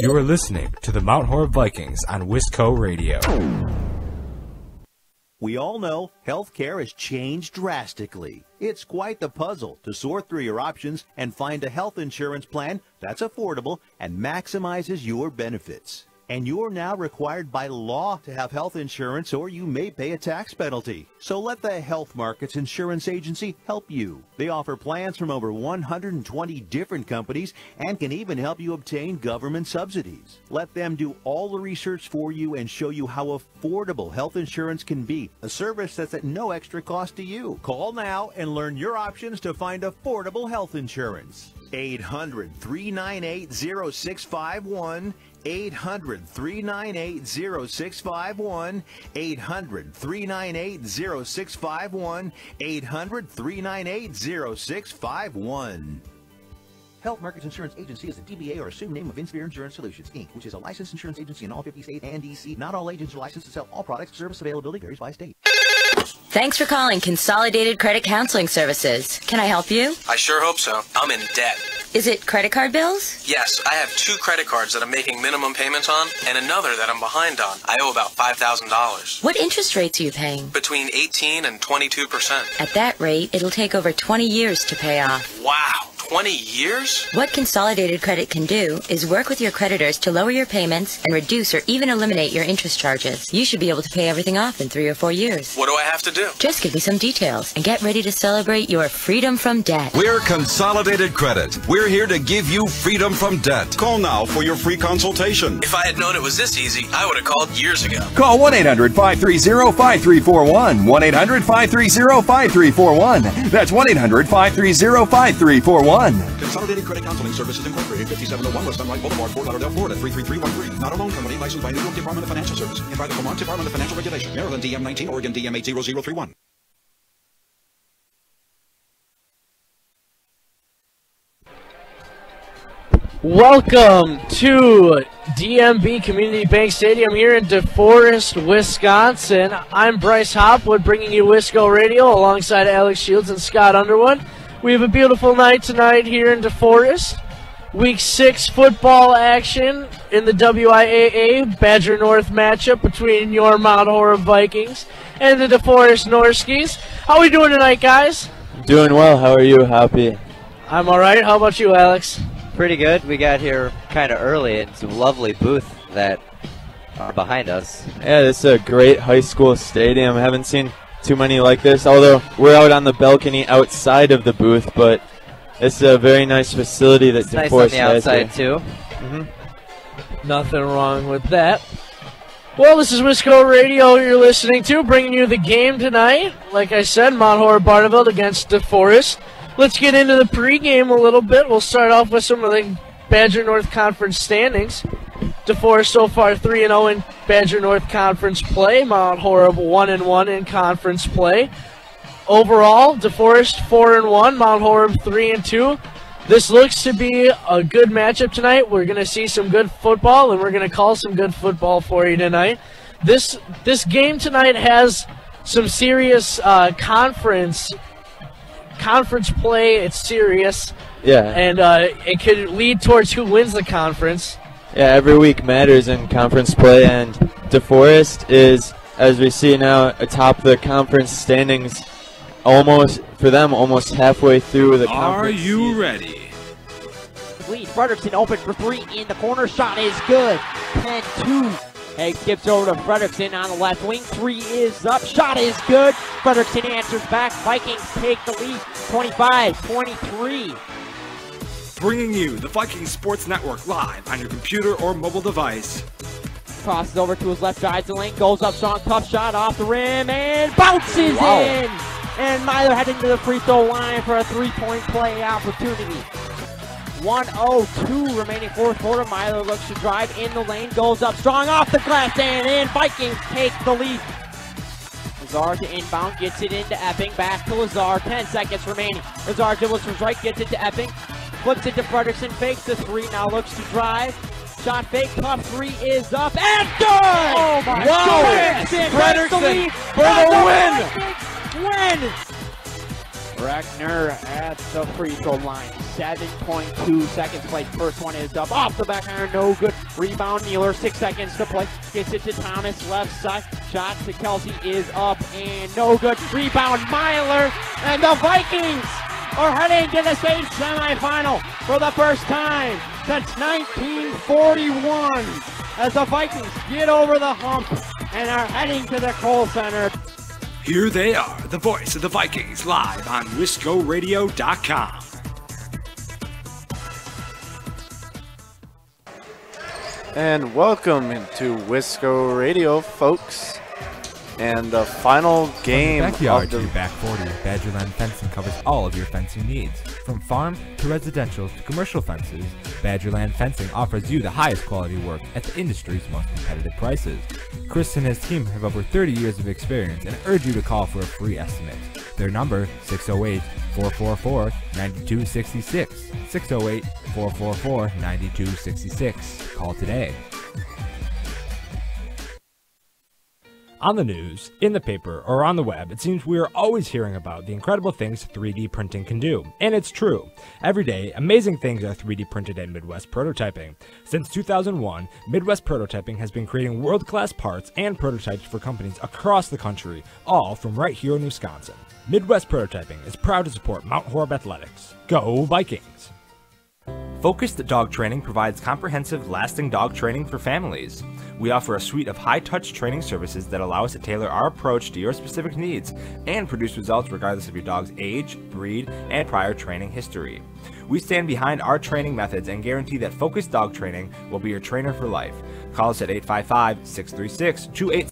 You are listening to the Mount Horeb Vikings on Wisco Radio. We all know healthcare has changed drastically. It's quite the puzzle to sort through your options and find a health insurance plan that's affordable and maximizes your benefits. And you're now required by law to have health insurance, or you may pay a tax penalty. So let the Health Markets Insurance Agency help you. They offer plans from over 120 different companies and can even help you obtain government subsidies. Let them do all the research for you and show you how affordable health insurance can be, a service that's at no extra cost to you. Call now and learn your options to find affordable health insurance. 800-398-0651. 800-398-0651, 800-398-0651, 800-398-0651. Health Markets Insurance Agency is a DBA or assumed name of Insphere Insurance Solutions, Inc., which is a licensed insurance agency in all 50 states and D.C. Not all agents are licensed to sell all products. Service availability varies by state. Thanks for calling Consolidated Credit Counseling Services. Can I help you? I sure hope so. I'm in debt. Is it credit card bills? Yes, I have 2 credit cards that I'm making minimum payments on and another that I'm behind on. I owe about $5,000. What interest rates are you paying? Between 18 and 22%. At that rate, it'll take over 20 years to pay off. Wow, 20 years? What Consolidated Credit can do is work with your creditors to lower your payments and reduce or even eliminate your interest charges. You should be able to pay everything off in 3 or 4 years. What do I have to do? Just give me some details and get ready to celebrate your freedom from debt. We're Consolidated Credit. We're here to give you freedom from debt. Call now for your free consultation. If I had known it was this easy, I would have called years ago. Call 1-800-530-5341. 1-800-530-5341. That's 1-800-530-5341. Consolidated Credit Counseling Services Incorporated, 5701 West Sunlight Boulevard, Fort Lauderdale, Florida, 33313. Not a loan company licensed by New York Department of Financial Services and by the Vermont Department of Financial Regulation. Maryland DM 19, Oregon DM 80031. Welcome to DMB Community Bank Stadium here in DeForest, Wisconsin. I'm Bryce Hopwood bringing you Wisco Radio alongside Alex Shields and Scott Underwood. We have a beautiful night tonight here in DeForest. Week 6 football action in the WIAA Badger North matchup between your Mount Horeb Vikings and the DeForest Norskies. How are we doing tonight, guys? Doing well. How are you? Happy? I'm all right. How about you, Alex? Pretty good. We got here kind of early. It's a lovely booth that are behind us. Yeah, this is a great high school stadium. I haven't seen too many like this, although we're out on the balcony outside of the booth, but it's a very nice facility that DeForest has. Nice on the outside, too. Nothing wrong with that. Well, this is Wisco Radio you're listening to, bringing you the game tonight. Like I said, Mount Horeb Barneveld against DeForest. Let's get into the pregame a little bit. We'll start off with some of the Badger North Conference standings. DeForest so far 3-0 in Badger North Conference play. Mount Horeb 1-1 in conference play. Overall, DeForest 4-1, Mount Horeb 3-2. This looks to be a good matchup tonight. We're going to see some good football, and we're going to call some good football for you tonight. This game tonight has some serious conference play. It's serious. Yeah. And it could lead towards who wins the conference. Yeah, every week matters in conference play, and DeForest is, as we see now, atop the conference standings, almost halfway through the conference. Are you ready? Lead. Frederickson open for 3 in the corner. Shot is good. 10-2. Egg skips over to Frederickson on the left wing. 3 is up. Shot is good. Frederickson answers back. Vikings take the lead. 25-23. Bringing you the Vikings Sports Network live on your computer or mobile device. Crosses over to his left, drives the lane, goes up strong, tough shot off the rim, and bounces in! And Myler heading to the free throw line for a 3-point play opportunity. 1:02 remaining fourth quarter. Myler looks to drive in the lane, goes up strong off the glass and in. Vikings take the lead. Lazar to inbound, gets it into Epping, back to Lazar, 10 seconds remaining. Lazar dribbles from right, gets it to Epping, flips it to Frederickson, fakes the 3, now looks to drive. Shot fake, tough 3 is up, and good! Oh my God! Frederickson for the win! Reckner at the free throw line. 7.2 seconds played. First one is up off the back iron. No good. Rebound. Mueller. 6 seconds to play. Gets it to Thomas. Left side. Shot to Kelsey is up and no good. Rebound. Myler. And the Vikings are heading to the state semifinal for the first time since 1941 as the Vikings get over the hump and are heading to the Kohl Center. Here they are, the voice of the Vikings, live on WiscoRadio.com. And welcome to Wisco Radio, folks. And the final game From the backyard of the to your back 40, Badgerland Fencing covers all of your fencing needs. From farm to residential to commercial fences, Badgerland Fencing offers you the highest quality work at the industry's most competitive prices. Chris and his team have over 30 years of experience and urge you to call for a free estimate. Their number, 608-444-9266. 608-444-9266. Call today. On the news, in the paper, or on the web, it seems we are always hearing about the incredible things 3D printing can do. And it's true. Every day, amazing things are 3D printed at Midwest Prototyping. Since 2001, Midwest Prototyping has been creating world-class parts and prototypes for companies across the country, all from right here in Wisconsin. Midwest Prototyping is proud to support Mount Horeb Athletics. Go Vikings! Focused Dog Training provides comprehensive, lasting dog training for families. We offer a suite of high-touch training services that allow us to tailor our approach to your specific needs and produce results regardless of your dog's age, breed, and prior training history. We stand behind our training methods and guarantee that Focused Dog Training will be your trainer for life. Call us at 855-636-28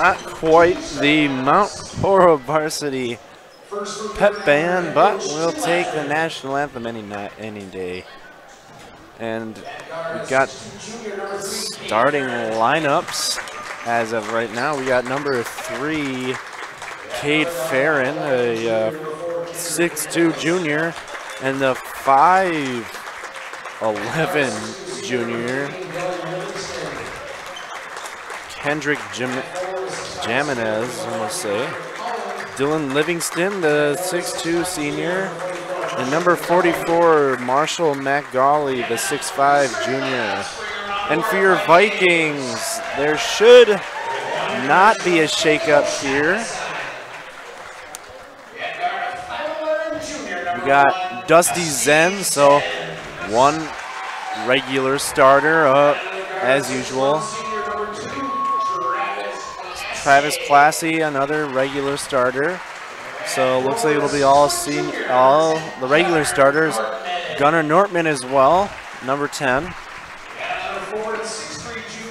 not quite the Mount Horeb varsity pep band, but we'll take the national anthem any day. And we got starting lineups as of right now. We got number 3, Cade Farron, a 6'2" junior, and the 5'11" junior, Kendrick Jaminez, I'm going to say. Dylan Livingston, the 6'2" senior. And number 44, Marshall McGauley, the 6'5" junior. And for your Vikings, there should not be a shakeup here. We got Dusty Zen, so one regular starter as usual. Travis Classy, another regular starter. So it looks like it'll be all the regular starters. Gunnar Nortman as well, number 10.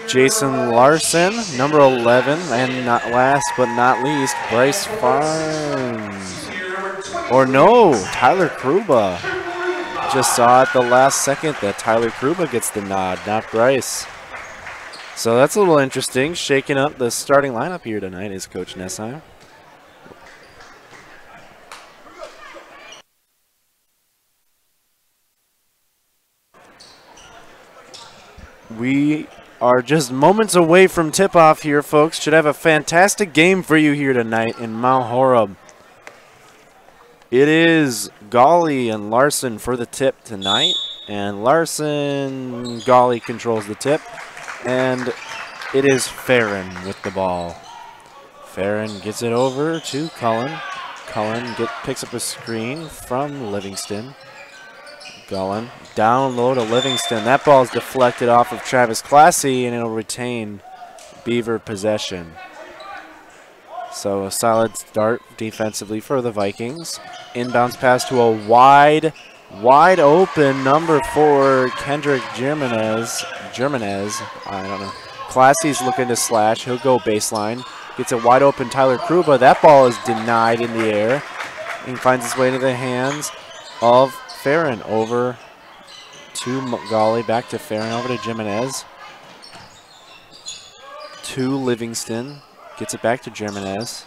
Jason Larson, number 11. And last but not least, Bryce Farnes. Or no, Tyler Kruba. Just saw at the last second that Tyler Kruba gets the nod, not Bryce. So that's a little interesting, shaking up the starting lineup here tonight is Coach Nessheim. We are just moments away from tip-off here, folks. Should have a fantastic game for you here tonight in Mount Horeb. It is Gawley and Larson for the tip tonight. And Gawley controls the tip. And it is Farron with the ball. Farron gets it over to Cullen. Cullen picks up a screen from Livingston. Cullen down low to Livingston. That ball is deflected off of Travis Classy, and it'll retain Beaver possession. So a solid start defensively for the Vikings. Inbounds pass to a wide open number 4, Kendrick Germanez. I don't know. Classy's looking to slash. He'll go baseline. Gets a wide open Tyler Kruba. That ball is denied in the air. And finds its way to the hands of Farron. Over to Gawley. Back to Farron. Over to Jimenez. To Livingston. Gets it back to Jimenez.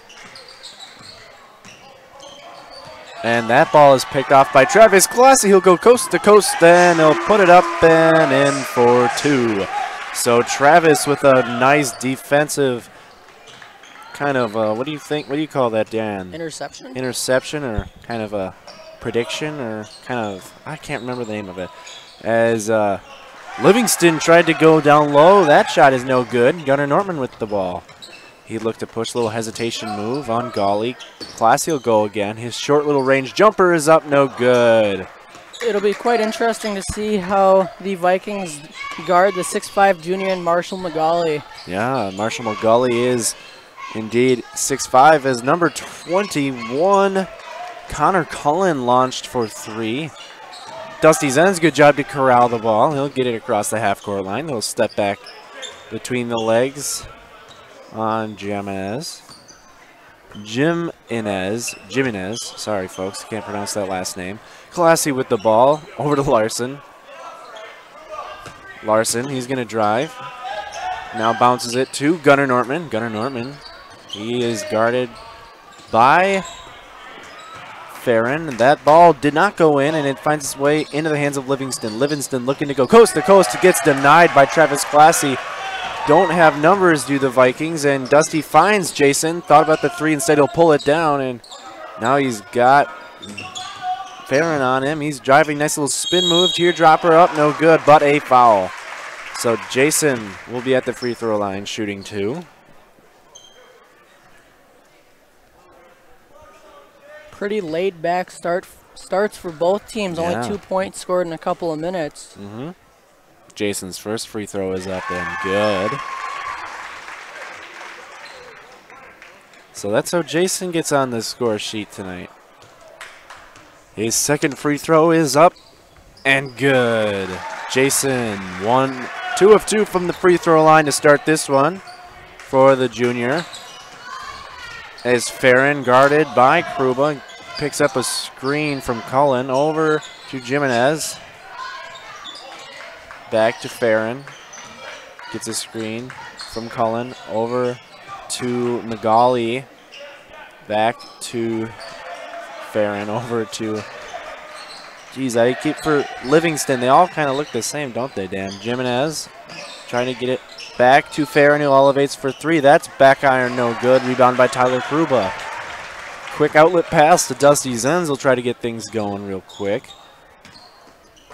And that ball is picked off by Travis Classy. He'll go coast to coast, and he'll put it up and in for 2. So Travis with a nice defensive kind of, what do you think? What do you call that, Dan? Interception. Interception, or kind of a prediction, or kind of, I can't remember the name of it. As Livingston tried to go down low. That shot is no good. Gunnar Nortman with the ball. He looked to push, a little hesitation move on Gawley. Classy will go again. His short little range jumper is up, no good. It'll be quite interesting to see how the Vikings guard the 6'5" junior and Marshall McGauley. Yeah, Marshall McGauley is indeed 6'5", as number 21, Connor Cullen, launched for 3. Dusty Zen's good job to corral the ball. He'll get it across the half-court line. He'll step back between the legs on Jimenez. Jimenez, sorry folks, can't pronounce that last name. Classy with the ball, over to Larson. Larson, he's going to drive. Now bounces it to Gunnar Nortman. Gunnar Nortman, he is guarded by Farron. That ball did not go in, and it finds its way into the hands of Livingston. Livingston looking to go coast to coast. It gets denied by Travis Classy. Don't have numbers, do the Vikings, and Dusty finds Jason. Thought about the 3, instead he'll pull it down, and now he's got Farron on him. He's driving, nice little spin move, teardropper up, no good, but a foul. So Jason will be at the free throw line shooting 2. Pretty laid back starts for both teams. Yeah. Only 2 points scored in a couple of minutes. Jason's first free throw is up and good. So that's how Jason gets on the score sheet tonight. His second free throw is up and good. Jason, 2 of 2 from the free throw line to start this one for the junior. As Farron guarded by Kruba, picks up a screen from Cullen over to Jimenez. Back to Farron. Gets a screen from Cullen over to Magali. Back to Farron over to, geez, I keep for Livingston. They all kind of look the same, don't they, Dan? Jimenez trying to get it back to Farron, who elevates for three. That's back iron, no good. Rebound by Tyler Kruba. Quick outlet pass to Dusty Zenz. Will try to get things going real quick.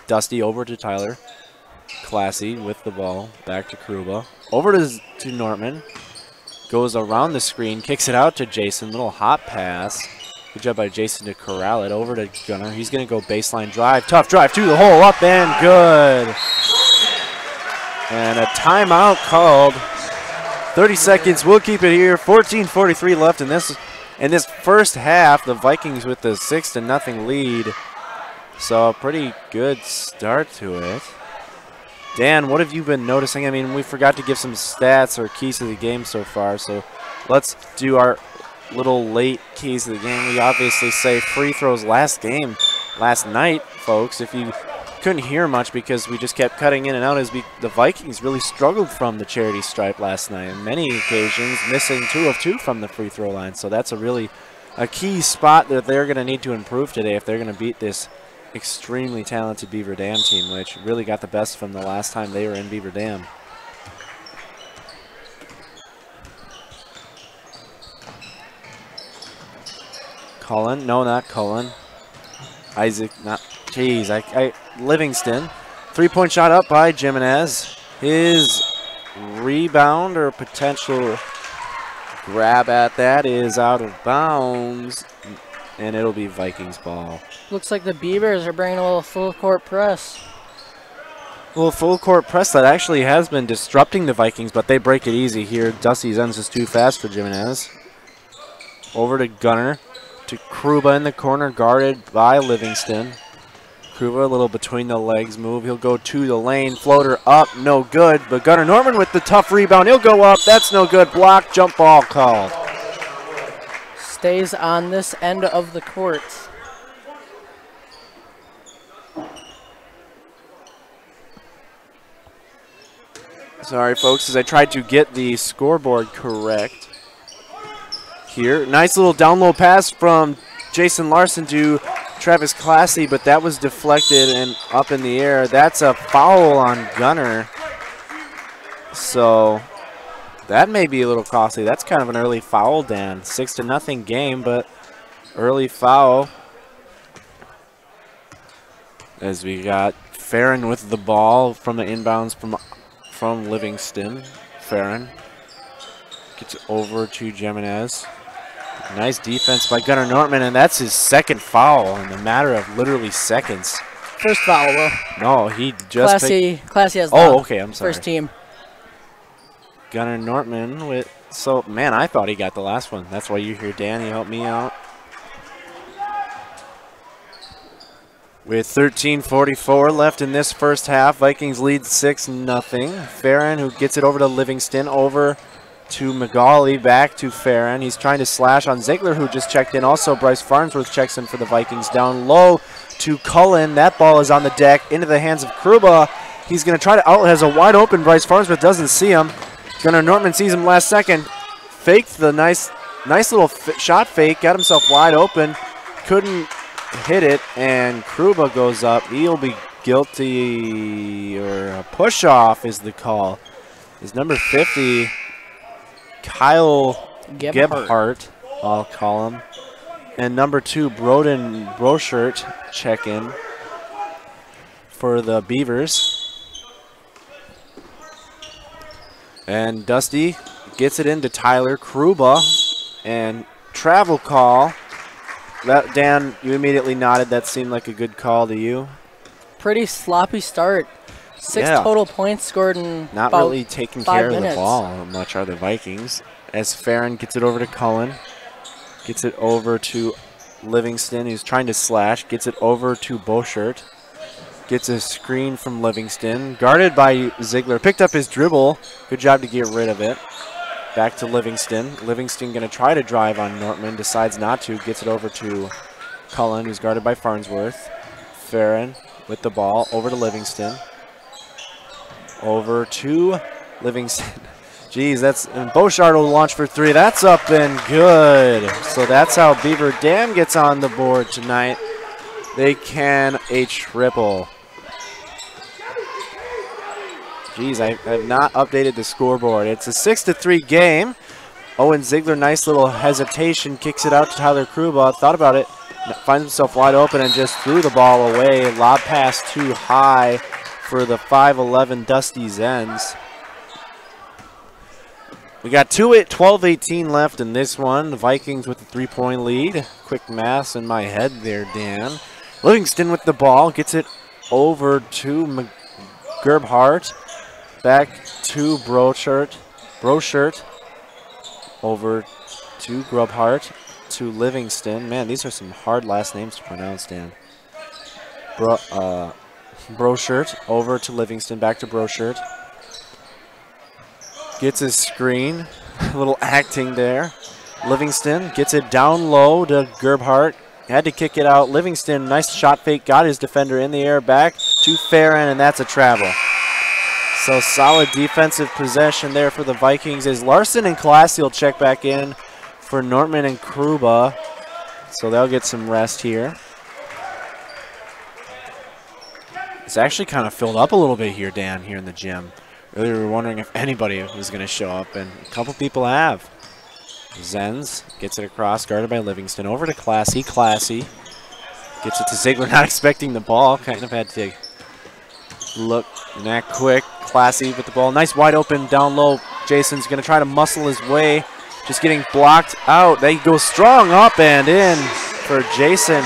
Dusty over to Tyler. Classy with the ball. Back to Kruba. Over to Norman. Goes around the screen. Kicks it out to Jason. Little hot pass. Good job by Jason to corral it. Over to Gunner. He's going to go baseline drive. Tough drive to the hole. Up and good. And a timeout called. 30 seconds. We'll keep it here. 14:43 left in this first half. The Vikings with the 6-0 lead. So a pretty good start to it. Dan, what have you been noticing? I mean, we forgot to give some stats or keys to the game so far. So let's do our little late keys to the game. We obviously say free throws last night, folks. If you couldn't hear much because we just kept cutting in and out, as the Vikings really struggled from the charity stripe last night. On many occasions, missing 2 of 2 from the free throw line. So that's a key spot that they're going to need to improve today if they're going to beat this extremely talented Beaver Dam team, which really got the best from the last time they were in Beaver Dam. Cullen, no, not Cullen. Isaac, not, geez, Livingston. 3-point shot up by Jimenez. His rebound or potential grab at that is out of bounds, and it'll be Vikings ball. Looks like the Beavers are bringing a little full court press. Well, full court press that actually has been disrupting the Vikings, but they break it easy here. Dusty Zenz is too fast for Jimenez. Over to Gunner, to Kruba in the corner, guarded by Livingston. Kruba, a little between the legs move. He'll go to the lane, floater up, no good. But Gunnar Norman with the tough rebound. He'll go up, that's no good. Block, jump ball called. Stays on this end of the court. Sorry, folks, as I tried to get the scoreboard correct here. Nice little down low pass from Jason Larson to Travis Classy, but that was deflected and up in the air. That's a foul on Gunner. So that may be a little costly. That's kind of an early foul, Dan. 6-0 game, but early foul. As we got Farron with the ball from the inbounds from Livingston. Farron gets over to Jimenez. Nice defense by Gunnar Nortman, and that's his second foul in a matter of literally seconds. First foul, Will. No, he just Classy has the okay, I'm sorry. First team. Gunnar Nortman with, so man, I thought he got the last one. That's why you're here, Dan. You helped me out. With 13:44 left in this first half, Vikings lead 6-0. Farron, who gets it over to Livingston, over to Magali, back to Farron. He's trying to slash on Ziegler, who just checked in. Also, Bryce Farnsworth checks in for the Vikings. Down low to Cullen. That ball is on the deck, into the hands of Kruba. He's going to try to out, has a wide open Bryce Farnsworth, doesn't see him. Gunnar Nortman sees him last second. Faked the nice little shot fake, got himself wide open. Couldn't hit it, and Kruba goes up. He'll be guilty, or a push-off is the call. Is number 50, Kyle Gebhardt, I'll call him. And number 2, Broden Broschert, check in for the Beavers. And Dusty gets it into Tyler Kruba, and travel call. That, Dan, you immediately nodded. That seemed like a good call to you. Pretty sloppy start. 6 total points scored in not about really taking 5 care minutes. of the ball much are the Vikings. As Farron gets it over to Cullen. Gets it over to Livingston, who's trying to slash. Gets it over to Boschert. Gets a screen from Livingston. Guarded by Ziegler. Picked up his dribble. Good job to get rid of it. Back to Livingston. Livingston going to try to drive on Nortman. Decides not to. Gets it over to Cullen, who's guarded by Farnsworth. Farron with the ball. Over to Livingston. Over to Livingston. Geez, that's, and Beauchard will launch for three. That's up and good. So that's how Beaver Dam gets on the board tonight. They can a triple. Geez, I have not updated the scoreboard. It's a 6-3 game. Owen Ziegler, nice little hesitation, kicks it out to Tyler Kruba. Thought about it, finds himself wide open and just threw the ball away. Lob pass too high for the 5'11" Dusty Zens. We got 12-18 left in this one. The Vikings with the 3-point lead. Quick math in my head there, Dan. Livingston with the ball. Gets it over to Gerbhardt. Back to Brochert. Over to Grubhart. To Livingston. Man, these are some hard last names to pronounce, Dan. Brochert. Over to Livingston. Back to Brochert. Gets his screen, a little acting there. Livingston gets it down low to Gerbhardt. Had to kick it out. Livingston, nice shot fake, got his defender in the air, back to Farron, and that's a travel. So solid defensive possession there for the Vikings as Larson and Classy will check back in for Nortman and Kruba. So they'll get some rest here. It's actually kind of filled up a little bit here, Dan, here in the gym. Really, we were wondering if anybody was going to show up, and a couple people have. Zenz gets it across, guarded by Livingston. Over to Classy. Classy gets it to Ziegler, not expecting the ball. Kind of had to look that quick. Classy with the ball. Nice wide open down low. Jason's going to try to muscle his way. Just getting blocked out. They go strong up and in for Jason.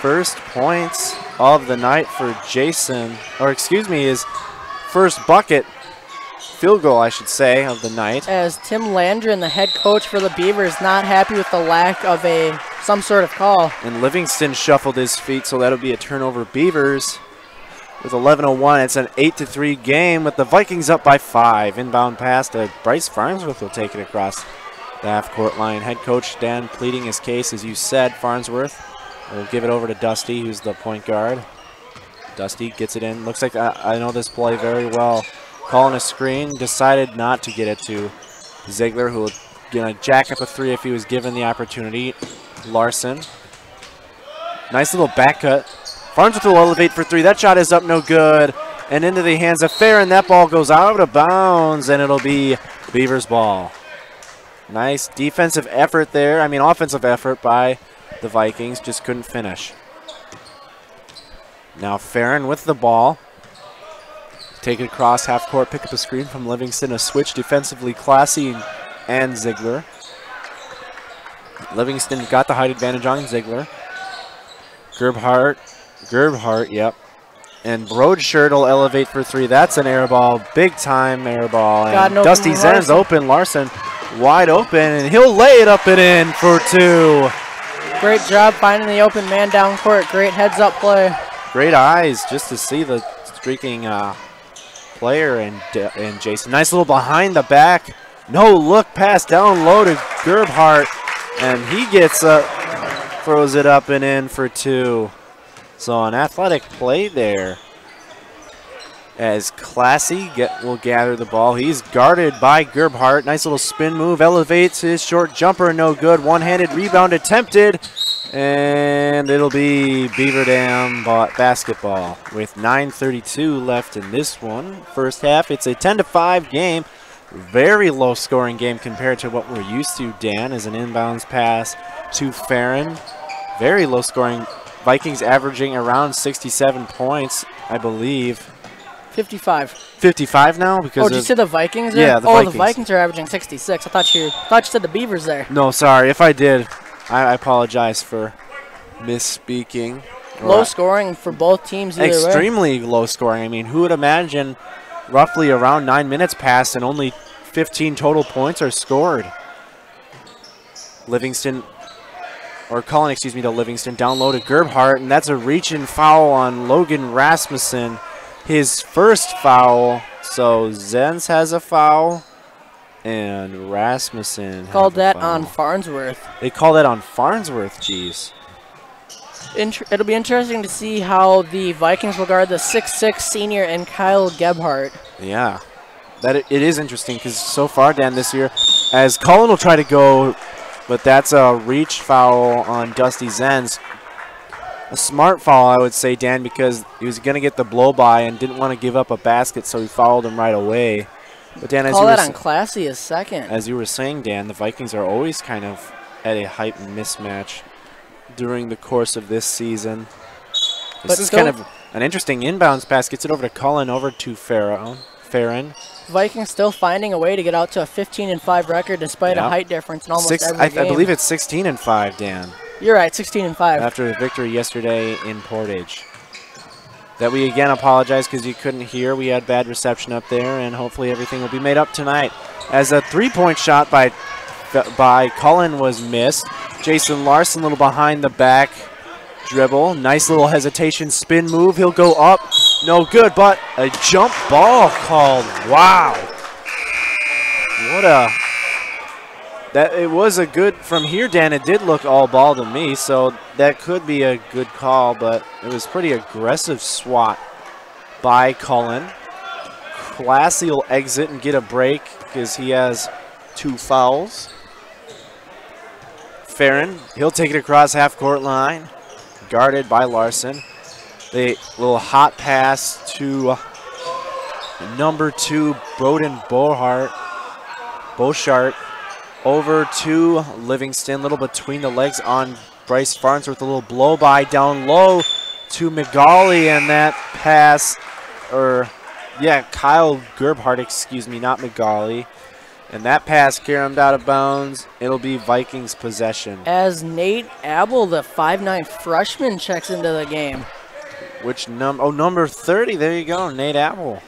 First points of the night for Jason. Or excuse me, his first bucket. Field goal, I should say, of the night. As Tim Landry, the head coach for the Beavers, not happy with the lack of some sort of call. And Livingston shuffled his feet, so that'll be a turnover. Beavers with 11:01. It's an 8-3 game with the Vikings up by 5. Inbound pass to Bryce Farnsworth will take it across the half-court line. Head coach Dan pleading his case, as you said. Farnsworth will give it over to Dusty, who's the point guard. Dusty gets it in. Looks like I know this play very well. Calling a screen, decided not to get it to Ziegler, who would jack up a three if he was given the opportunity. Larson. Nice little back cut. Farnsworth will elevate for three. That shot is up, no good. And into the hands of Farron. That ball goes out of bounds, and it'll be Beavers ball. Nice defensive effort there. I mean, offensive effort by the Vikings. Just couldn't finish. Now Farron with the ball. Take it across half court, pick up a screen from Livingston. A switch defensively, Classy and Ziegler. Livingston got the height advantage on Ziegler. Gerbhardt, yep. And Broadshirt will elevate for three. That's an air ball, big time air ball. And Dusty Zen's open, Larson wide open, and he'll lay it up and in for two. Great job finding the open man down court. Great heads up play. Great eyes just to see the streaking player and Jason. Nice little behind the back. No look pass down low to Gerbhardt. And he gets throws it up and in for two. So an athletic play there. As Classy will gather the ball. He's guarded by Gerbhardt. Nice little spin move. Elevates his short jumper. No good. One-handed rebound attempted. And it'll be Beaver Dam basketball with 9:32 left in this one. First half, it's a 10-5 game. Very low scoring game compared to what we're used to, Dan, as an inbounds pass to Farron. Very low scoring. Vikings averaging around 67 points, I believe. 55. 55 now? Because did you say the Vikings? Yeah, the Vikings. The Vikings are averaging 66. I thought you said the Beavers there. No, sorry. If I did, I apologize for misspeaking. Low scoring for both teams either way. Extremely low scoring. I mean, who would imagine roughly around 9 minutes pass and only 15 total points are scored? Livingston, or Cullen, excuse me, to Livingston, down low to Gerbhardt, and that's a reach-in foul on Logan Rasmussen. His first foul, so Zenz has a foul. and Rasmussen. Called that on Farnsworth. They call that on Farnsworth, geez. It'll be interesting to see how the Vikings will guard the 6'6" senior and Kyle Gebhardt. Yeah, it is interesting because so far, Dan, this year, as Cullen will try to go, but that's a reach foul on Dusty Zenz. A smart foul, I would say, Dan, because he was going to get the blow-by and didn't want to give up a basket, so he fouled him right away. But Dan, call that on Classy as second. As you were saying, Dan, the Vikings are always kind of at a height mismatch during the course of this season. This is kind of an interesting inbounds pass. Gets it over to Cullen, over to Farron. Vikings still finding a way to get out to a 15-5 record despite a height difference in almost every game. I believe it's 16-5, Dan. You're right, 16-5. After the victory yesterday in Portage. That we again apologize because you couldn't hear. We had bad reception up there, and hopefully everything will be made up tonight. As a three-point shot by Cullen was missed. Jason Larson, a little behind the back dribble. Nice little hesitation, spin move. He'll go up. No good, but a jump ball called. Wow. What a... It was a good, from here, Dan, it did look all ball to me, so that could be a good call, but it was pretty aggressive swat by Cullen. Classy will exit and get a break because he has 2 fouls. Farron, he'll take it across half-court line, guarded by Larson. The little hot pass to number 2, Broden Beauchart. Over to Livingston, little between the legs on Bryce Farnsworth, a little blow-by down low to McGauley, and that pass, Kyle Gerbhardt, excuse me, not McGauley. And that pass caromed out of bounds. It'll be Vikings possession. As Nate Abel, the 5'9" freshman, checks into the game. Which number? Oh, number 30. There you go, Nate Abel.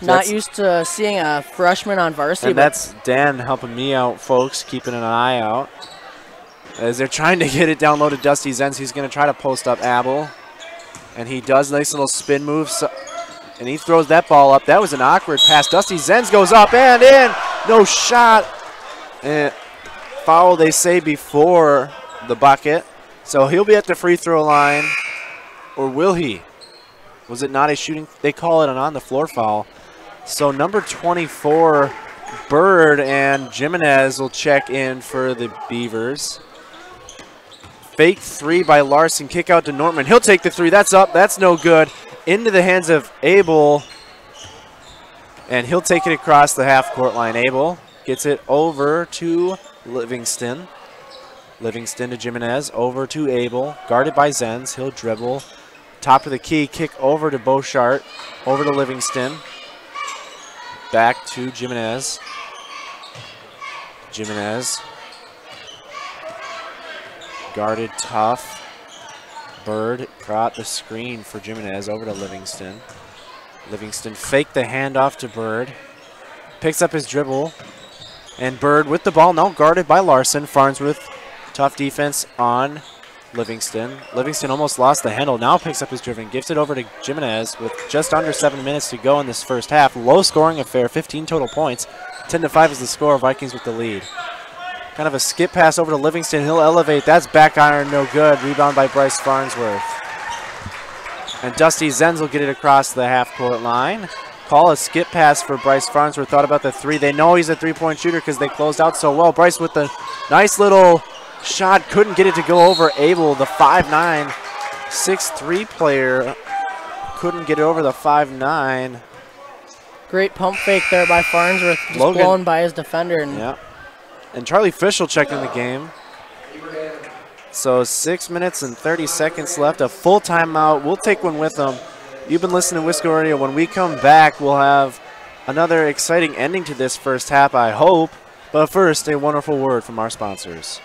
Not used to seeing a freshman on varsity. And that's Dan helping me out, folks, keeping an eye out. As they're trying to get it down low to Dusty Zenz, he's going to try to post up Abel. And he does. Nice little spin move. And he throws that ball up. That was an awkward pass. Dusty Zenz goes up and in. No shot. And foul, they say, before the bucket. So he'll be at the free throw line. Or will he? Was it not a shooting? They call it an on-the-floor foul. So number 24, Bird, and Jimenez will check in for the Beavers. Fake 3 by Larson. Kick out to Nortman. He'll take the 3. That's up. That's no good. Into the hands of Abel. And he'll take it across the half-court line. Abel gets it over to Livingston. Livingston to Jimenez. Over to Abel. Guarded by Zenz. He'll dribble. Top of the key. Kick over to Beauchart. Over to Livingston. Back to Jimenez. Jimenez. Guarded tough. Bird brought the screen for Jimenez over to Livingston. Livingston faked the handoff to Bird. Picks up his dribble. And Bird with the ball, now guarded by Larson. Farnsworth, tough defense on Livingston. Livingston almost lost the handle, now picks up his driven, gives it over to Jimenez with just under 7 minutes to go in this first half. Low scoring affair, 15 total points. 10-5 is the score, Vikings with the lead. Kind of a skip pass over to Livingston, he'll elevate, that's back iron, no good. Rebound by Bryce Farnsworth. And Dusty Zenz will get it across the half-court line. Call a skip pass for Bryce Farnsworth, thought about the 3. They know he's a three-point shooter because they closed out so well. Bryce with the nice little shot, couldn't get it to go over Abel, the 5'9", 6'3" player. Couldn't get it over the 5'9". Great pump fake there by Farnsworth, just blown by his defender. Yeah. And Charlie Fischel checked in the game. So 6 minutes and 30 seconds left, a full timeout. We'll take one with them. You've been listening to Wisco Radio. When we come back, we'll have another exciting ending to this first half, I hope. But first, a wonderful word from our sponsors.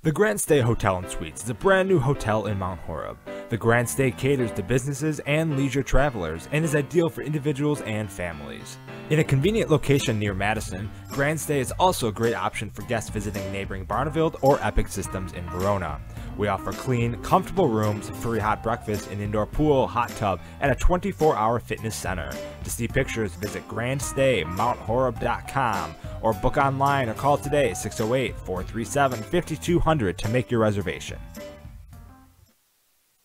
The GrandStay Hotel and Suites is a brand new hotel in Mount Horeb. The GrandStay caters to businesses and leisure travelers and is ideal for individuals and families. In a convenient location near Madison, GrandStay is also a great option for guests visiting neighboring Barneveld or Epic Systems in Verona. We offer clean, comfortable rooms, free hot breakfast, an indoor pool, hot tub, and a 24-hour fitness center. To see pictures, visit GrandStayMountHoreb.com or book online or call today 608-437-5200 to make your reservation.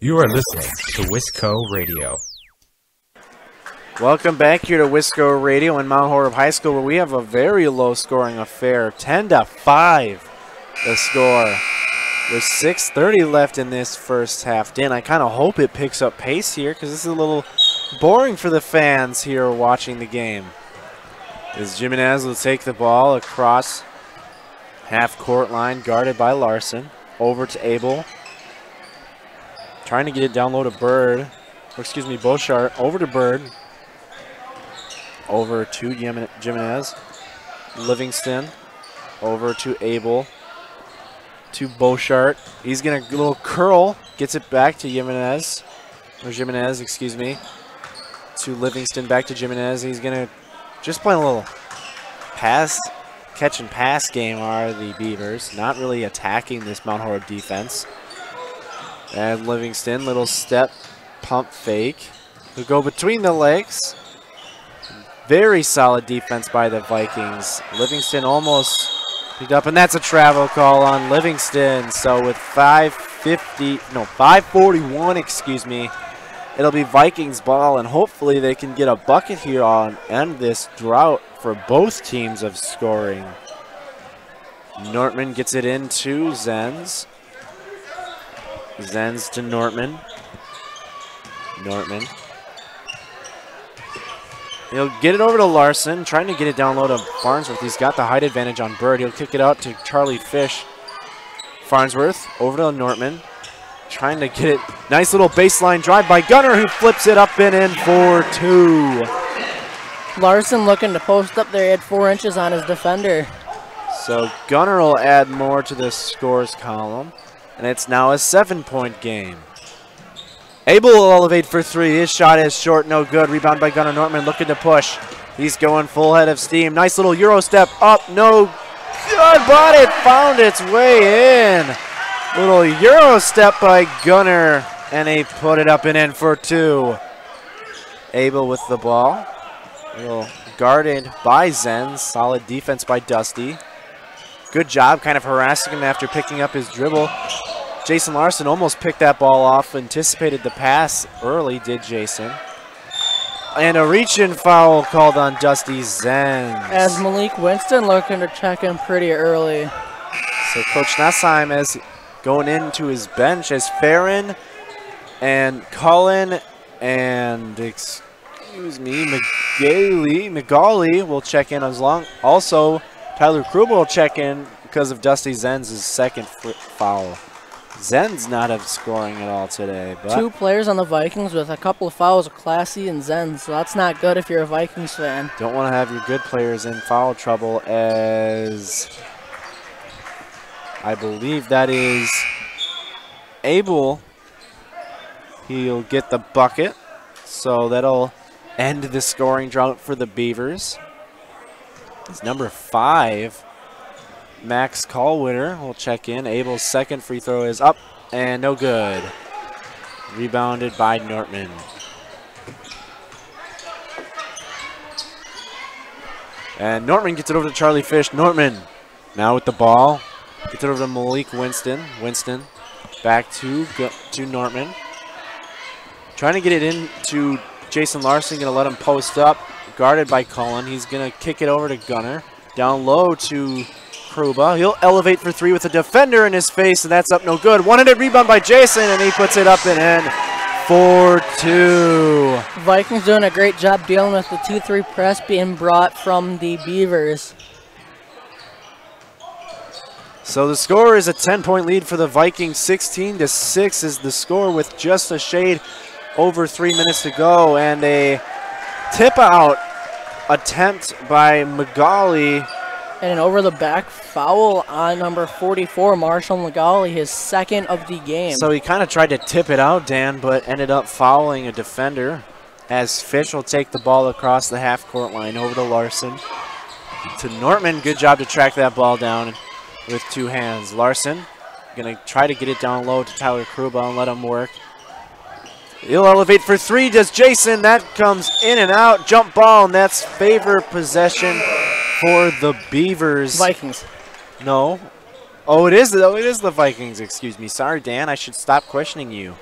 You are listening to Wisco Radio. Welcome back here to Wisco Radio in Mount Horeb High School, where we have a very low-scoring affair. 10-5 the score. With 6:30 left in this first half. Dan, I kind of hope it picks up pace here because this is a little boring for the fans here watching the game. As Jimenez will take the ball across half-court line, guarded by Larson. Over to Abel. Trying to get it down low to Bird. Or excuse me, Beauchart. Over to Bird. Over to Jimenez. Livingston. Over to Abel. To Beauchart. He's going to little curl. Gets it back to Jimenez. Or Jimenez, excuse me. To Livingston. Back to Jimenez. He's going to just play a little pass, catch and pass game are the Beavers. Not really attacking this Mount Horeb defense. And Livingston, little step, pump fake. He'll go between the legs. Very solid defense by the Vikings. Livingston almost picked up, and that's a travel call on Livingston. So with 5:41, excuse me, it'll be Vikings ball, and hopefully they can get a bucket here on end this drought for both teams of scoring. Nortman gets it into Zenz. Zenz to Nortman. Nortman. He'll get it over to Larson, trying to get it down low to Farnsworth. He's got the height advantage on Bird. He'll kick it out to Charlie Fish. Farnsworth over to Nortman, trying to get it. Nice little baseline drive by Gunner, who flips it up and in for two. Larson looking to post up there. He had 4 inches on his defender. So Gunner will add more to the scores column, and it's now a 7-point game. Abel will elevate for three. His shot is short, no good. Rebound by Gunnar Nortman, looking to push. He's going full head of steam. Nice little Euro step up, no good, but it found its way in. Little Euro step by Gunnar, and he put it up and in for two. Abel with the ball. Little guarded by Zenz. Solid defense by Dusty. Good job kind of harassing him after picking up his dribble. Jason Larson almost picked that ball off, anticipated the pass early, did Jason. And a reach-in foul called on Dusty Zenz. As Malik Winston looking to check in pretty early. So Coach Nessheim is going into his bench as Farron and Cullen and, excuse me, McGauley will check in as long. Also, Tyler Kruber will check in because of Dusty Zenz's second foul. Zenz not of scoring at all today. But 2 players on the Vikings with a couple of fouls, Classy and Zenz, so that's not good if you're a Vikings fan. Don't want to have your good players in foul trouble, as I believe that is Abel. He'll get the bucket, so that'll end the scoring drought for the Beavers. It's number 5. Max Callwitter will check in. Abel's second free throw is up and no good. Rebounded by Nortman. And Nortman gets it over to Charlie Fish. Nortman now with the ball. Gets it over to Malik Winston. Winston back to Nortman. Trying to get it into Jason Larson. Going to let him post up. Guarded by Cullen. He's going to kick it over to Gunner. Down low to Kruba. He'll elevate for three with a defender in his face, and that's up no good. One-handed rebound by Jason, and he puts it up and in for two. Vikings doing a great job dealing with the 2-3 press being brought from the Beavers. So the score is a 10-point lead for the Vikings. 16-6 is the score with just a shade over 3 minutes to go, and a tip-out attempt by McGauley. And an over-the-back foul on number 44, Marshall McGauley, his second of the game. So he kind of tried to tip it out, Dan, but ended up fouling a defender, as Fish will take the ball across the half-court line over to Larson. To Nortman, good job to track that ball down with two hands. Larson Going to try to get it down low to Tyler Kruba and let him work. He'll elevate for three, does Jason. That comes in and out. Jump ball, and that's favor possession for the Beavers. Vikings. No. Oh, it is the Vikings, excuse me. Sorry, Dan, I should stop questioning you.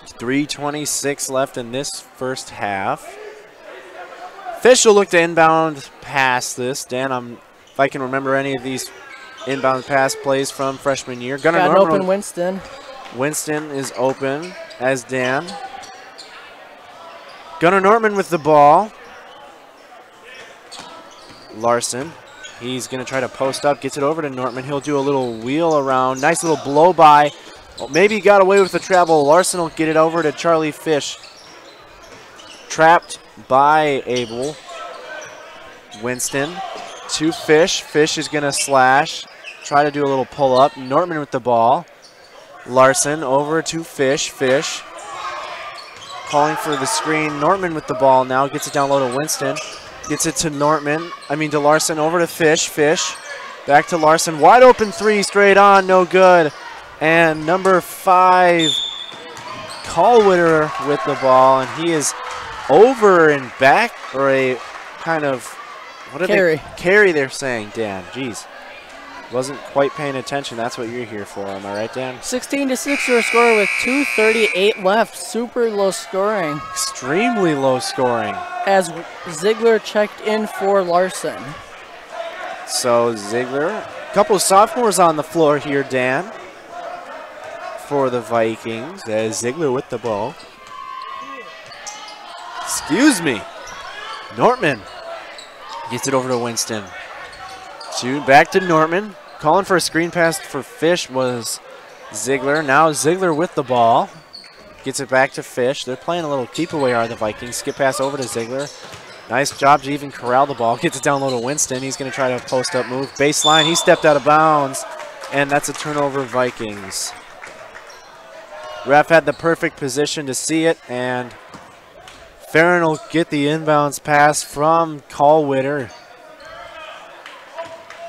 3:26 left in this first half. Fish will look to inbound pass this. Dan, if I can remember any of these inbound pass plays from freshman year. Got an open Winston. Winston is open as Dan. Gunnar Nortman with the ball. Larson. He's going to try to post up, gets it over to Nortman. He'll do a little wheel around. Nice little blow by. Well, maybe he got away with the travel. Larson will get it over to Charlie Fish. Trapped by Abel. Winston to Fish. Fish is going to slash. Try to do a little pull up. Nortman with the ball. Larson over to Fish. Fish calling for the screen. Nortman with the ball now. Gets it down low to Winston. Gets it to to Larson. Over to Fish. Fish back to Larson. Wide open three straight on. No good. And number 5, Callwitter with the ball. And he is over and back, or a kind of, what are they? Carry, they're saying, Dan. Jeez. Wasn't quite paying attention. That's what you're here for. Am I right, Dan? 16-6 your score with 2:38 left. Super low scoring. Extremely low scoring. As Ziegler checked in for Larson. So Ziegler, a couple of sophomores on the floor here, Dan, for the Vikings. As Ziegler with the ball. Excuse me. Nortman gets it over to Winston. Back to Nortman. Calling for a screen pass for Fish was Ziegler. Now Ziegler with the ball. Gets it back to Fish. They're playing a little keep away, are the Vikings. Skip pass over to Ziegler. Nice job to even corral the ball. Gets it down low to Winston. He's going to try to post up move. Baseline. He stepped out of bounds. And that's a turnover, Vikings. Ref had the perfect position to see it. And Farron will get the inbounds pass from Callwitter.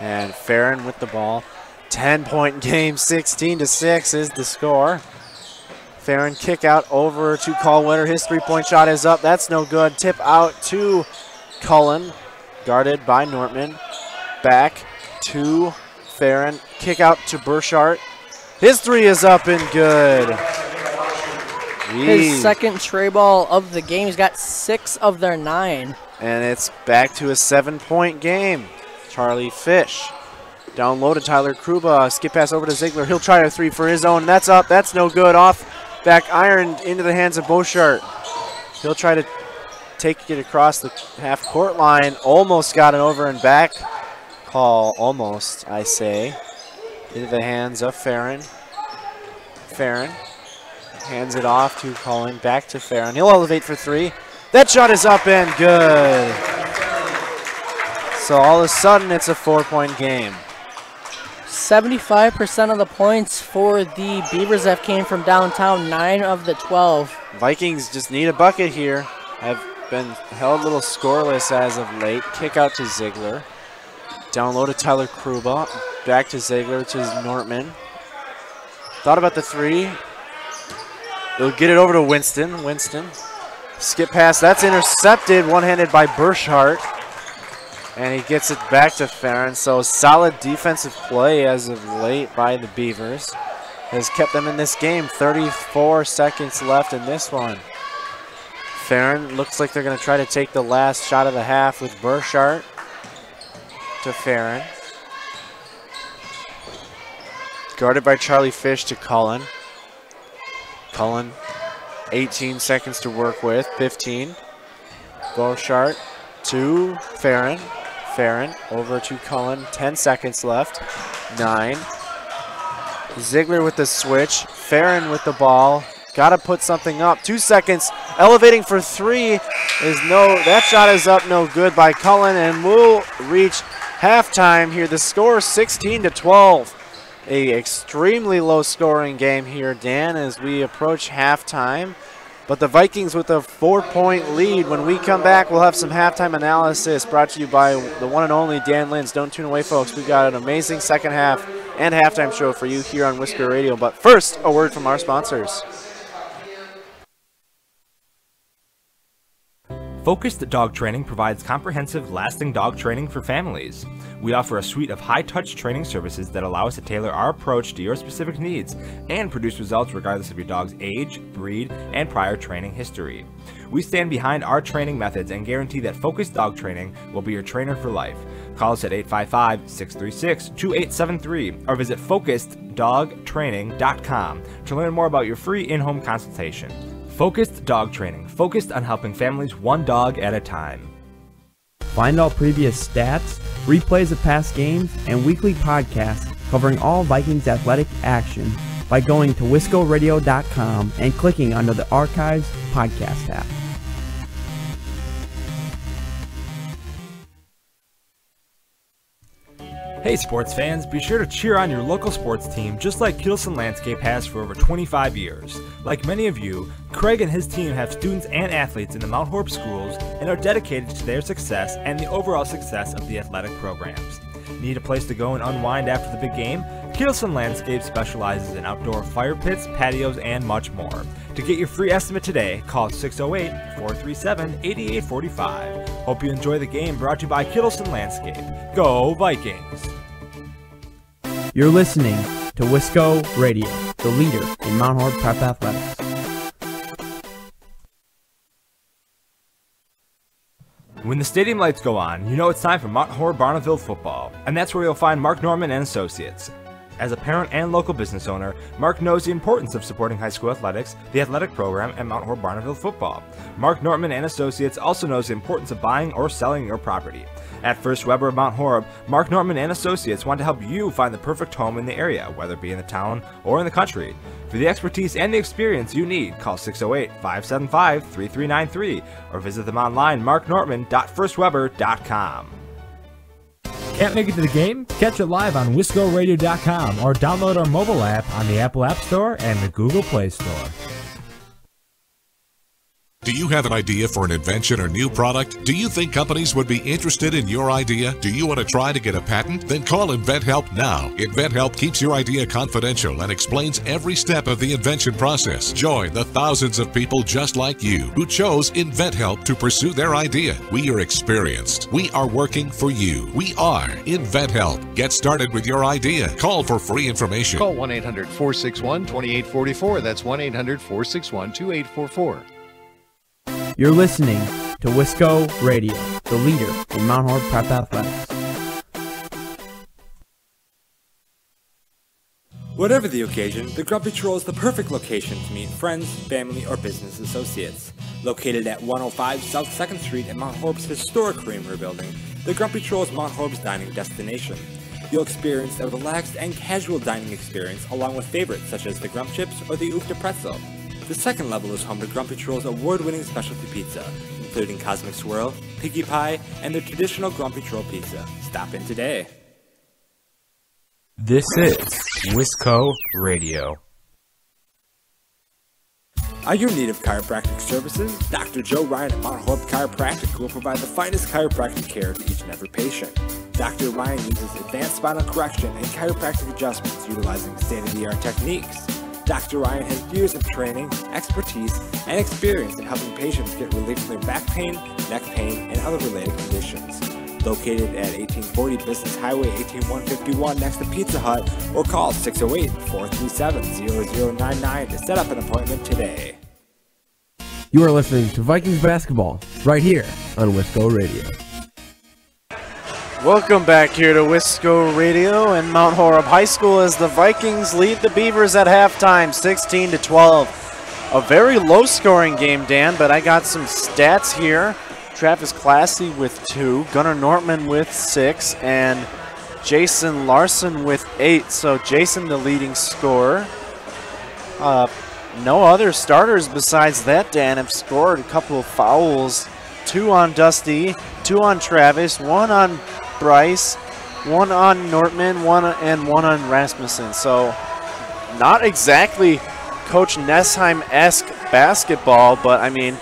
And Farron with the ball. 10-point game, 16-6 is the score. Farron kick out over to Callwitter. His three-point shot is up. That's no good. Tip out to Cullen. Guarded by Nortman. Back to Farron. Kick out to Burchart. His three is up and good. His second tray ball of the game. He's got 6 of their 9. And it's back to a 7-point game. Charlie Fish. Down low to Tyler Kruba. Skip pass over to Ziegler. He'll try a three for his own. That's up. That's no good. Off back ironed into the hands of Beauchart. He'll try to take it across the half-court line. Almost got an over and back call. Almost, I say. Into the hands of Farron. Farron hands it off to Cullen. Back to Farron. He'll elevate for three. That shot is up and good. So all of a sudden, it's a 4-point game. 75% of the points for the Beavers that came from downtown, 9 of the 12. Vikings just need a bucket here. Have been held a little scoreless as of late. Kick out to Ziegler. Down low to Tyler Kruba. Back to Ziegler to Nortman. Thought about the three. They'll get it over to Winston. Winston. Skip pass. That's intercepted. One-handed by Burchart. And he gets it back to Farron. So solid defensive play as of late by the Beavers has kept them in this game. 34 seconds left in this one. Farron looks like they're going to try to take the last shot of the half with Burchart to Farron. Guarded by Charlie Fish to Cullen. Cullen, 18 seconds to work with, 15. Burchart to Farron. Farron over to Cullen, 10 seconds left, 9. Ziegler with the switch, Farron with the ball, got to put something up, 2 seconds, elevating for three is that shot is up, no good by Cullen, and we'll reach halftime here. The score 16-12, a extremely low scoring game here, Dan, as we approach halftime. But the Vikings with a 4-point lead. When we come back, we'll have some halftime analysis brought to you by the one and only Dan Lins. Don't tune away, folks. We've got an amazing second half and halftime show for you here on Wisco Radio. But first, a word from our sponsors. Focused Dog Training provides comprehensive, lasting dog training for families. We offer a suite of high-touch training services that allow us to tailor our approach to your specific needs and produce results regardless of your dog's age, breed, and prior training history. We stand behind our training methods and guarantee that Focused Dog Training will be your trainer for life. Call us at 855-636-2873 or visit FocusedDogTraining.com to learn more about your free in-home consultation. Focused Dog Training, focused on helping families one dog at a time. Find all previous stats, replays of past games, and weekly podcasts covering all Vikings athletic action by going to wiscoradio.com and clicking under the Archives podcast tab. Hey sports fans, be sure to cheer on your local sports team just like Kittleson Landscape has for over 25 years. Like many of you, Craig and his team have students and athletes in the Mount Horeb schools and are dedicated to their success and the overall success of the athletic programs. Need a place to go and unwind after the big game? Kittleson Landscape specializes in outdoor fire pits, patios, and much more. To get your free estimate today, call 608-437-8845. Hope you enjoy the game, brought to you by Kittleson Landscape. Go Vikings! You're listening to Wisco Radio, the leader in Mount Horeb Prep Athletics. When the stadium lights go on, you know it's time for Mount Horeb Barneville football, and that's where you'll find Mark Norman and Associates. As a parent and local business owner, Mark knows the importance of supporting high school athletics, the athletic program, and Mount Horeb Barneville football. Mark Norman and Associates also knows the importance of buying or selling your property. At First Weber of Mount Horeb, Mark Norman and Associates want to help you find the perfect home in the area, whether it be in the town or in the country. For the expertise and the experience you need, call 608-575-3393 or visit them online, marknorman.firstweber.com. Can't make it to the game? Catch it live on wiscoradio.com or download our mobile app on the Apple App Store and the Google Play Store. Do you have an idea for an invention or new product? Do you think companies would be interested in your idea? Do you want to try to get a patent? Then call InventHelp now. InventHelp keeps your idea confidential and explains every step of the invention process. Join the thousands of people just like you who chose InventHelp to pursue their idea. We are experienced. We are working for you. We are InventHelp. Get started with your idea. Call for free information. Call 1-800-461-2844. That's 1-800-461-2844. You're listening to Wisco Radio, the leader in Mount Horeb Prep Athletics. Whatever the occasion, the Grumpy Troll is the perfect location to meet friends, family, or business associates. Located at 105 South 2nd Street at Mount Horeb's historic Creamery building, the Grumpy Troll is Mount Horeb's dining destination. You'll experience a relaxed and casual dining experience along with favorites such as the Grump Chips or the Oofta Pretzel. The second level is home to Grumpy Troll's award-winning specialty pizza, including Cosmic Swirl, Piggy Pie, and their traditional Grumpy Troll pizza. Stop in today. This is Wisco Radio. Are you in need of chiropractic services? Dr. Joe Ryan at Mount Horeb Chiropractic will provide the finest chiropractic care to each and every patient. Dr. Ryan uses advanced spinal correction and chiropractic adjustments utilizing state-of-the-art techniques. Dr. Ryan has years of training, expertise, and experience in helping patients get relief from their back pain, neck pain, and other related conditions. Located at 1840 Business Highway 18151 next to Pizza Hut, or call 608-437-0099 to set up an appointment today. You are listening to Vikings basketball right here on Wisco Radio. Welcome back here to Wisco Radio and Mount Horeb High School as the Vikings lead the Beavers at halftime, 16-12. A very low-scoring game, Dan, but I got some stats here. Travis Classy with 2, Gunnar Nortman with 6, and Jason Larson with 8. So Jason the leading scorer. No other starters besides that, Dan, have scored. A couple of fouls. 2 on Dusty, 2 on Travis, 1 on Bryce, 1 on Nortman, 1 on Rasmussen. So not exactly Coach Nessheim-esque basketball, but, I mean,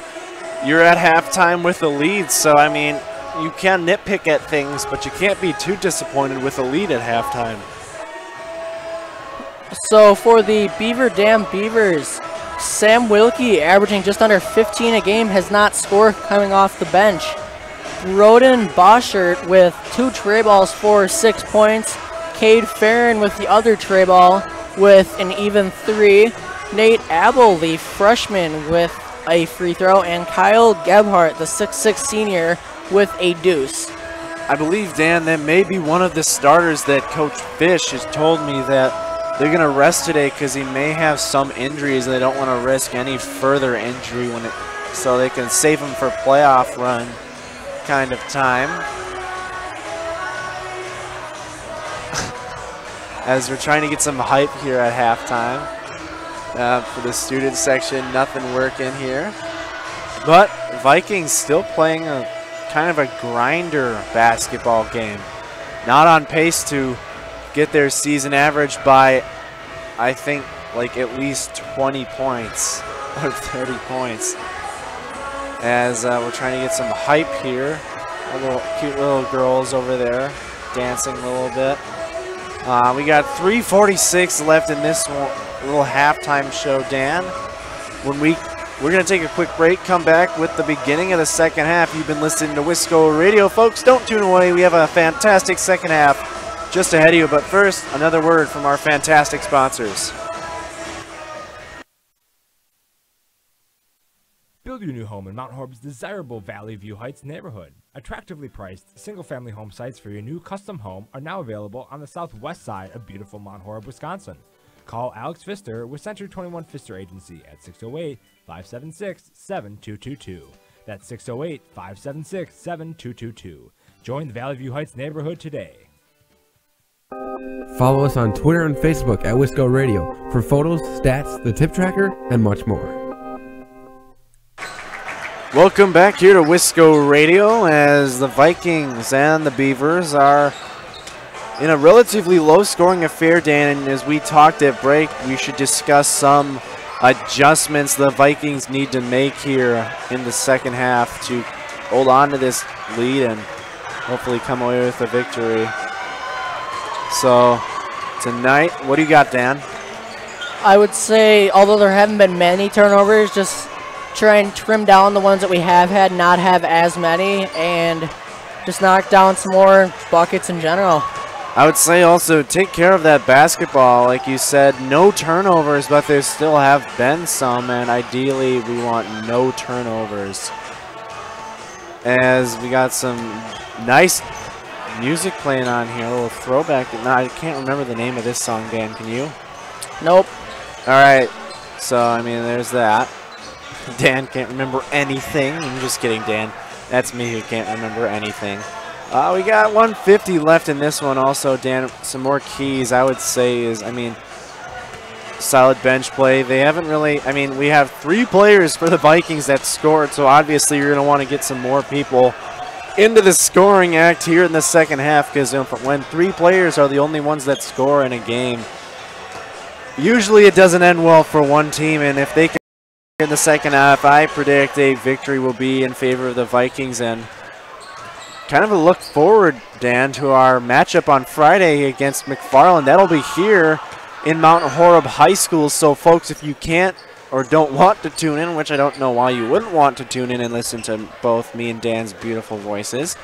you're at halftime with a lead, so, I mean, you can nitpick at things, but you can't be too disappointed with a lead at halftime. So for the Beaver Dam Beavers, Sam Wilkie, averaging just under 15 a game, has not scored coming off the bench. Roden Boschert with 2 tray balls for 6 points. Cade Farron with the other tray ball with an even 3. Nate Abel, the freshman, with a free throw. And Kyle Gebhardt, the 6'6 senior, with a deuce. I believe, Dan, that may be one of the starters that Coach Fish has told me that they're going to rest today because he may have some injuries and they don't want to risk any further injury so they can save him for playoff run kind of time. As we're trying to get some hype here at halftime for the student section, nothing working here. But Vikings still playing a kind of a grinder basketball game. Not on pace to get their season average by, I think, like at least 20 points or 30 points. As we're trying to get some hype here. Cute little girls over there dancing a little bit. We got 3:46 left in this little halftime show, Dan. We're going to take a quick break, come back with the beginning of the second half. You've been listening to Wisco Radio. Folks, don't tune away. We have a fantastic second half just ahead of you. But first, another word from our fantastic sponsors. Build your new home in Mount Horeb's desirable Valley View Heights neighborhood. Attractively priced, single-family home sites for your new custom home are now available on the southwest side of beautiful Mount Horeb, Wisconsin. Call Alex Pfister with Century 21 Pfister Agency at 608-576-7222. That's 608-576-7222. Join the Valley View Heights neighborhood today. Follow us on Twitter and Facebook at Wisco Radio for photos, stats, the tip tracker, and much more. Welcome back here to Wisco Radio as the Vikings and the Beavers are in a relatively low-scoring affair, Dan, and as we talked at break, we should discuss some adjustments the Vikings need to make here in the second half to hold on to this lead and hopefully come away with a victory. So, tonight, what do you got, Dan? I would say, although there haven't been many turnovers, just try and trim down the ones that we have had, not have as many, and just knock down some more buckets in general. I would say also take care of that basketball. Like you said, no turnovers, but there still have been some, and ideally we want no turnovers. As we got some nice music playing on here, a little throwback. No, I can't remember the name of this song, Dan. Can you? Nope. All right. So, I mean, there's that. Dan can't remember anything. I'm just kidding, Dan. That's me who can't remember anything. We got 150 left in this one also, Dan. Some more keys, I would say, is, I mean, solid bench play. They haven't really, I mean, we have 3 players for the Vikings that scored, so obviously you're going to want to get some more people into the scoring act here in the second half, because when 3 players are the only ones that score in a game, usually it doesn't end well for one team, and if they can in the second half, I predict a victory will be in favor of the Vikings, and kind of a look forward, Dan, to our matchup on Friday against McFarland. That'll be here in Mount Horeb High School. So, folks, if you can't or don't want to tune in, which I don't know why you wouldn't want to tune in and listen to both me and Dan's beautiful voices,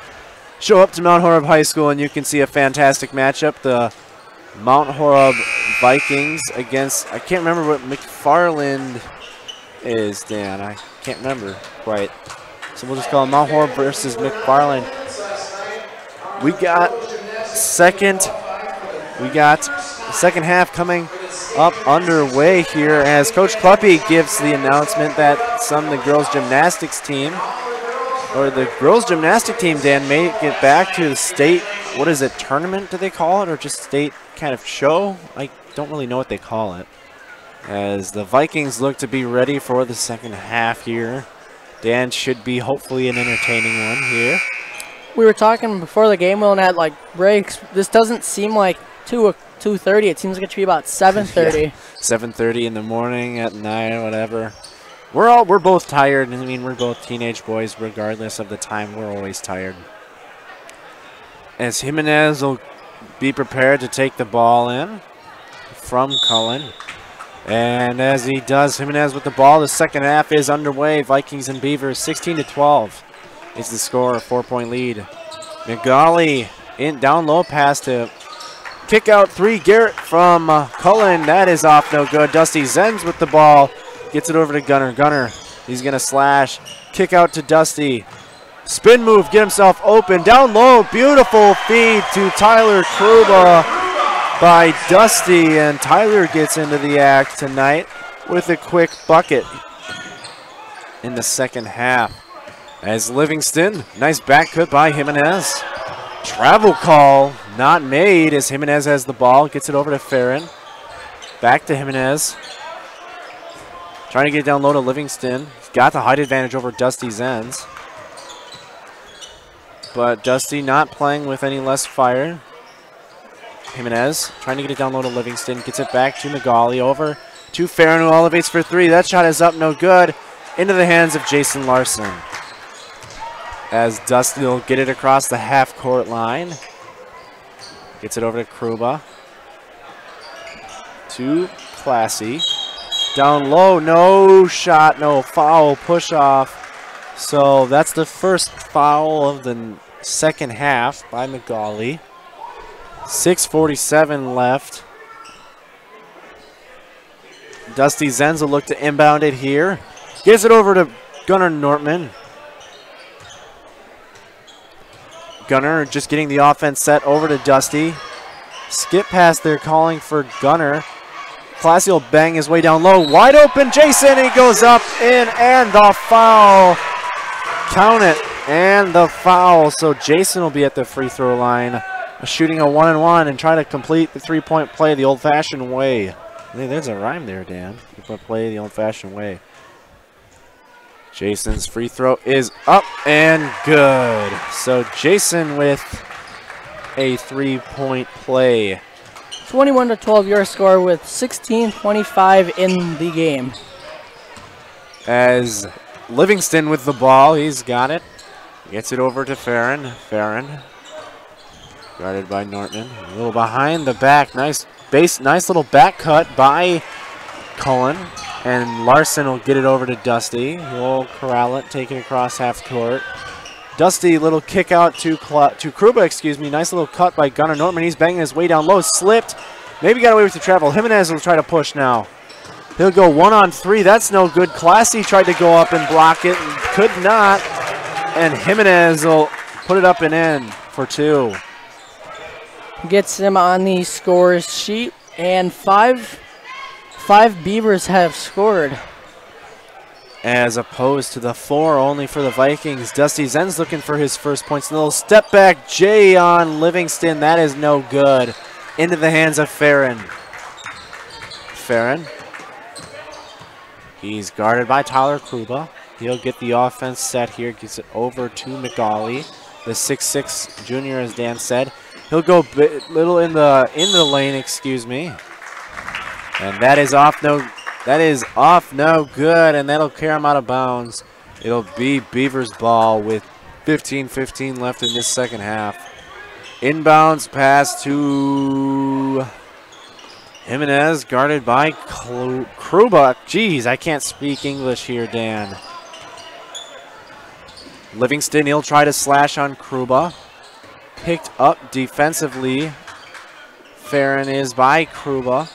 show up to Mount Horeb High School and you can see a fantastic matchup. The Mount Horeb Vikings against, I can't remember what McFarland is, Dan. I can't remember quite. So we'll just call it Mount Horeb versus McFarland. We got second half coming up underway here as Coach Kluppy gives the announcement that the girls gymnastics team, Dan, may get back to the state, what is it, tournament do they call it, or just state kind of show? I don't really know what they call it. As the Vikings look to be ready for the second half here. Dan, should be hopefully an entertaining one here. We were talking before the game, Will, at like breaks. This doesn't seem like 2:30. It seems like it should be about 7:30. Yeah, 7:30 in the morning, at night, whatever. We're both tired. I mean, we're both teenage boys, regardless of the time. We're always tired. As Jimenez will be prepared to take the ball in from Cullen. And as he does, Jimenez with the ball, the second half is underway. Vikings and Beavers 16-12 is the score, a 4-point lead. McGauley in down low pass to kick out three. Garrett from Cullen, that is off, no good. Dusty Zenz with the ball, gets it over to Gunner. Gunner, he's gonna slash, kick out to Dusty. Spin move, get himself open, down low, beautiful feed to Tyler Kruba by Dusty, and Tyler gets into the act tonight with a quick bucket in the second half. As Livingston, nice back cut by Jimenez. Travel call not made as Jimenez has the ball, gets it over to Farron. Back to Jimenez. Trying to get it down low to Livingston. He's got the height advantage over Dusty Zenz. But Dusty not playing with any less fire. Jimenez trying to get it down low to Livingston. Gets it back to McGauley. Over to Farron, who elevates for three. That shot is up, no good. Into the hands of Jason Larson. As Dusty will get it across the half-court line. Gets it over to Kruba. To Classy. Down low, no shot, no foul, push off. So that's the first foul of the second half by McGauley. 6:47 left. Dusty Zenz will look to inbound it here. Gives it over to Gunnar Nortman. Gunnar just getting the offense set over to Dusty. Skip pass there, calling for Gunnar. Classy will bang his way down low. Wide open, Jason, he goes up, in, and the foul. Count it, and the foul. So Jason will be at the free throw line, shooting a 1-and-1 and try to complete the three-point play the old-fashioned way. Hey, there's a rhyme there, Dan. Play the old-fashioned way. Jason's free throw is up and good. So Jason with a three-point play. 21-12 your score with 16:25 in the game. As Livingston with the ball, he's got it. Gets it over to Farron. Farron guarded by Nortman. A little behind the back. Nice little back cut by Cullen. And Larson will get it over to Dusty. He'll corral it, take it across half court. Dusty, little kick out to Kruba, excuse me. Nice little cut by Gunnar Nortman. He's banging his way down low. Slipped. Maybe got away with the travel. Jimenez will try to push now. He'll go 1-on-3. That's no good. Classy tried to go up and block it and could not. And Jimenez will put it up and in for two. Gets him on the scores sheet, and five Beavers have scored. As opposed to the 4 only for the Vikings. Dusty Zenz looking for his first points. A little step back J on Livingston. That is no good. Into the hands of Farron. Farron. He's guarded by Tyler Kruba. He'll get the offense set here. Gets it over to McGauley. The 6'6 junior, as Dan said. He'll go little in the lane, excuse me. And that is off no good, and that'll carry him out of bounds. It'll be Beavers ball with 15:15 left in this second half. Inbounds pass to Jimenez, guarded by Kruba. Jeez, I can't speak English here, Dan. Livingston, he'll try to slash on Kruba. Picked up defensively. Farron is by Kruba.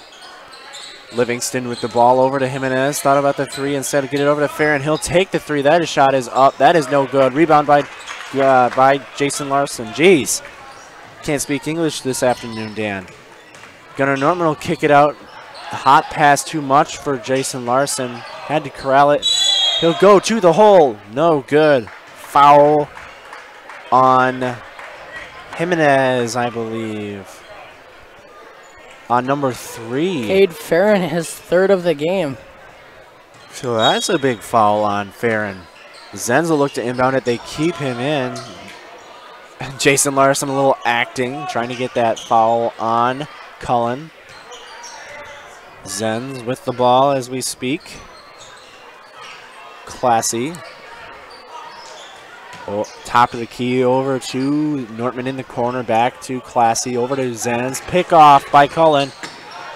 Livingston with the ball over to Jimenez. Thought about the three instead of get it over to Farron. He'll take the three. That shot is up. That is no good. Rebound by Jason Larson. Jeez. Can't speak English this afternoon, Dan. Gunnar Nortman will kick it out. Hot pass too much for Jason Larson. Had to corral it. He'll go to the hole. No good. Foul on Jimenez, I believe. On number 3. Cade Farron, his third of the game. So that's a big foul on Farron. Zenz will look to inbound it. They keep him in. Jason Larson a little acting, trying to get that foul on Cullen. Zenz with the ball as we speak. Classy. Oh, top of the key over to Nortman in the corner, back to Classy, over to Zenz. Pick off by Cullen.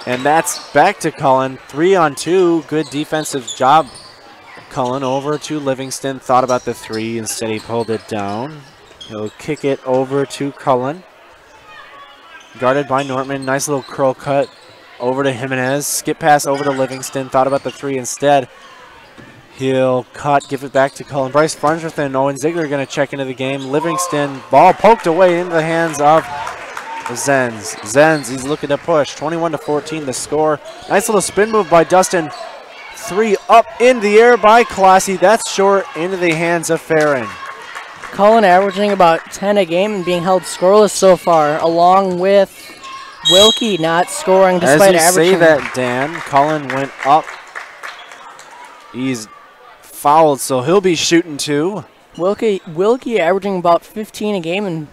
And that's back to Cullen. 3-on-2. Good defensive job. Cullen over to Livingston. Thought about the three. Instead, he pulled it down. He'll kick it over to Cullen. Guarded by Nortman. Nice little curl cut over to Jimenez. Skip pass over to Livingston. Thought about the three instead. He'll cut, give it back to Cullen. Bryce Farnsworth and Owen Ziegler are going to check into the game. Livingston, ball poked away into the hands of Zenz. Zenz, he's looking to push. 21-14 the score. Nice little spin move by Dustin. Three up in the air by Classy. That's short, into the hands of Farron. Cullen averaging about 10 a game and being held scoreless so far, along with Wilkie not scoring despite averaging. As you say that, Dan, Cullen went up. He's fouled, so he'll be shooting too. Wilkie averaging about 15 a game, and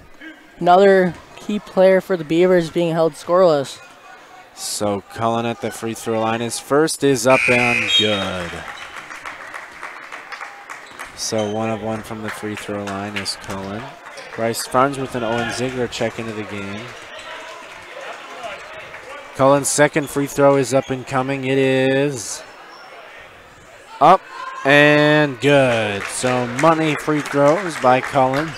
another key player for the Beavers being held scoreless. So Cullen at the free throw line. His first is up and good. So 1 of 1 from the free throw line is Cullen. Bryce Farnsworth and Owen Ziegler check into the game. Cullen's second free throw is up and coming. It is up and good. So money free throws by Cullen.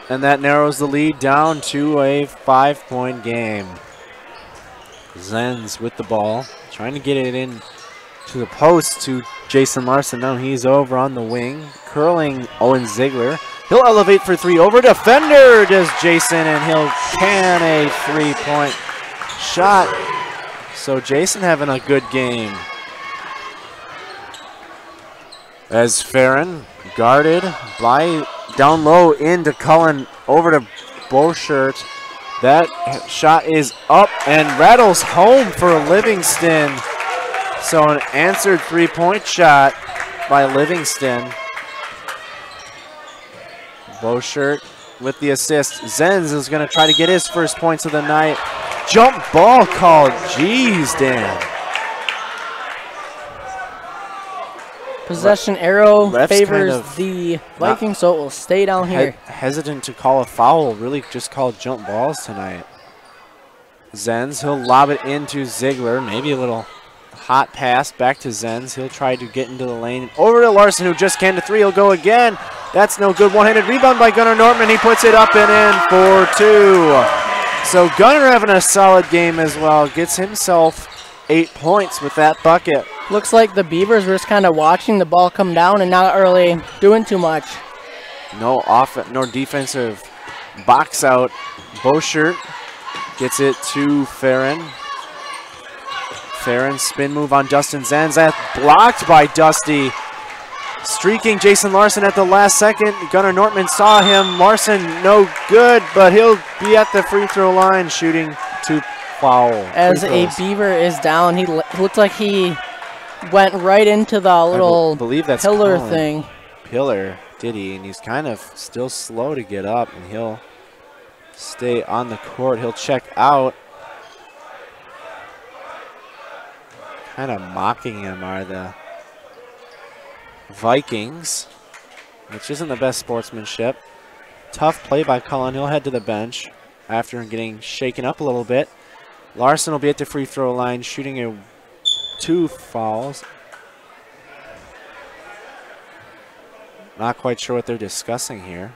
And that narrows the lead down to a 5-point game. Zenz with the ball, trying to get it in to the post to Jason Larson. Now he's over on the wing, curling Owen Ziegler. He'll elevate for three. Over defender does Jason, and he'll can a 3-point shot. So Jason having a good game. As Farron guarded by down low into Cullen, over to Beaushirt. That shot is up and rattles home for Livingston. So an answered 3-point shot by Livingston. Beaushirt with the assist. Zenz is going to try to get his first points of the night. Jump ball called. Jeez, Dan. Possession arrow Ref's favors kind of the Vikings, so it will stay down here. Hesitant to call a foul, really just called jump balls tonight. Zenz, he'll lob it into Ziegler, maybe a little hot pass back to Zenz. He'll try to get into the lane. Over to Larson, who just canned a three. He'll go again. That's no good. One-handed rebound by Gunnar Nortman. He puts it up and in for two. So Gunnar having a solid game as well. Gets himself 8 points with that bucket. Looks like the Beavers were just kind of watching the ball come down and not really doing too much. No offense, nor defensive box out. Beaushirt gets it to Farron. Farron spin move on Dustin Zenz. That's blocked by Dusty. Streaking Jason Larson at the last second. Gunnar Nortman saw him. Larson no good, but he'll be at the free throw line shooting two foul. As a Beaver is down, he looked like he went right into the little believe that's pillar Colin. thing. Pillar, did he? And he's kind of still slow to get up, and he'll stay on the court. He'll check out. Kind of mocking him are the Vikings, which isn't the best sportsmanship. Tough play by Cullen. He'll head to the bench after getting shaken up a little bit. Larson will be at the free throw line shooting two fouls. Not quite sure what they're discussing here.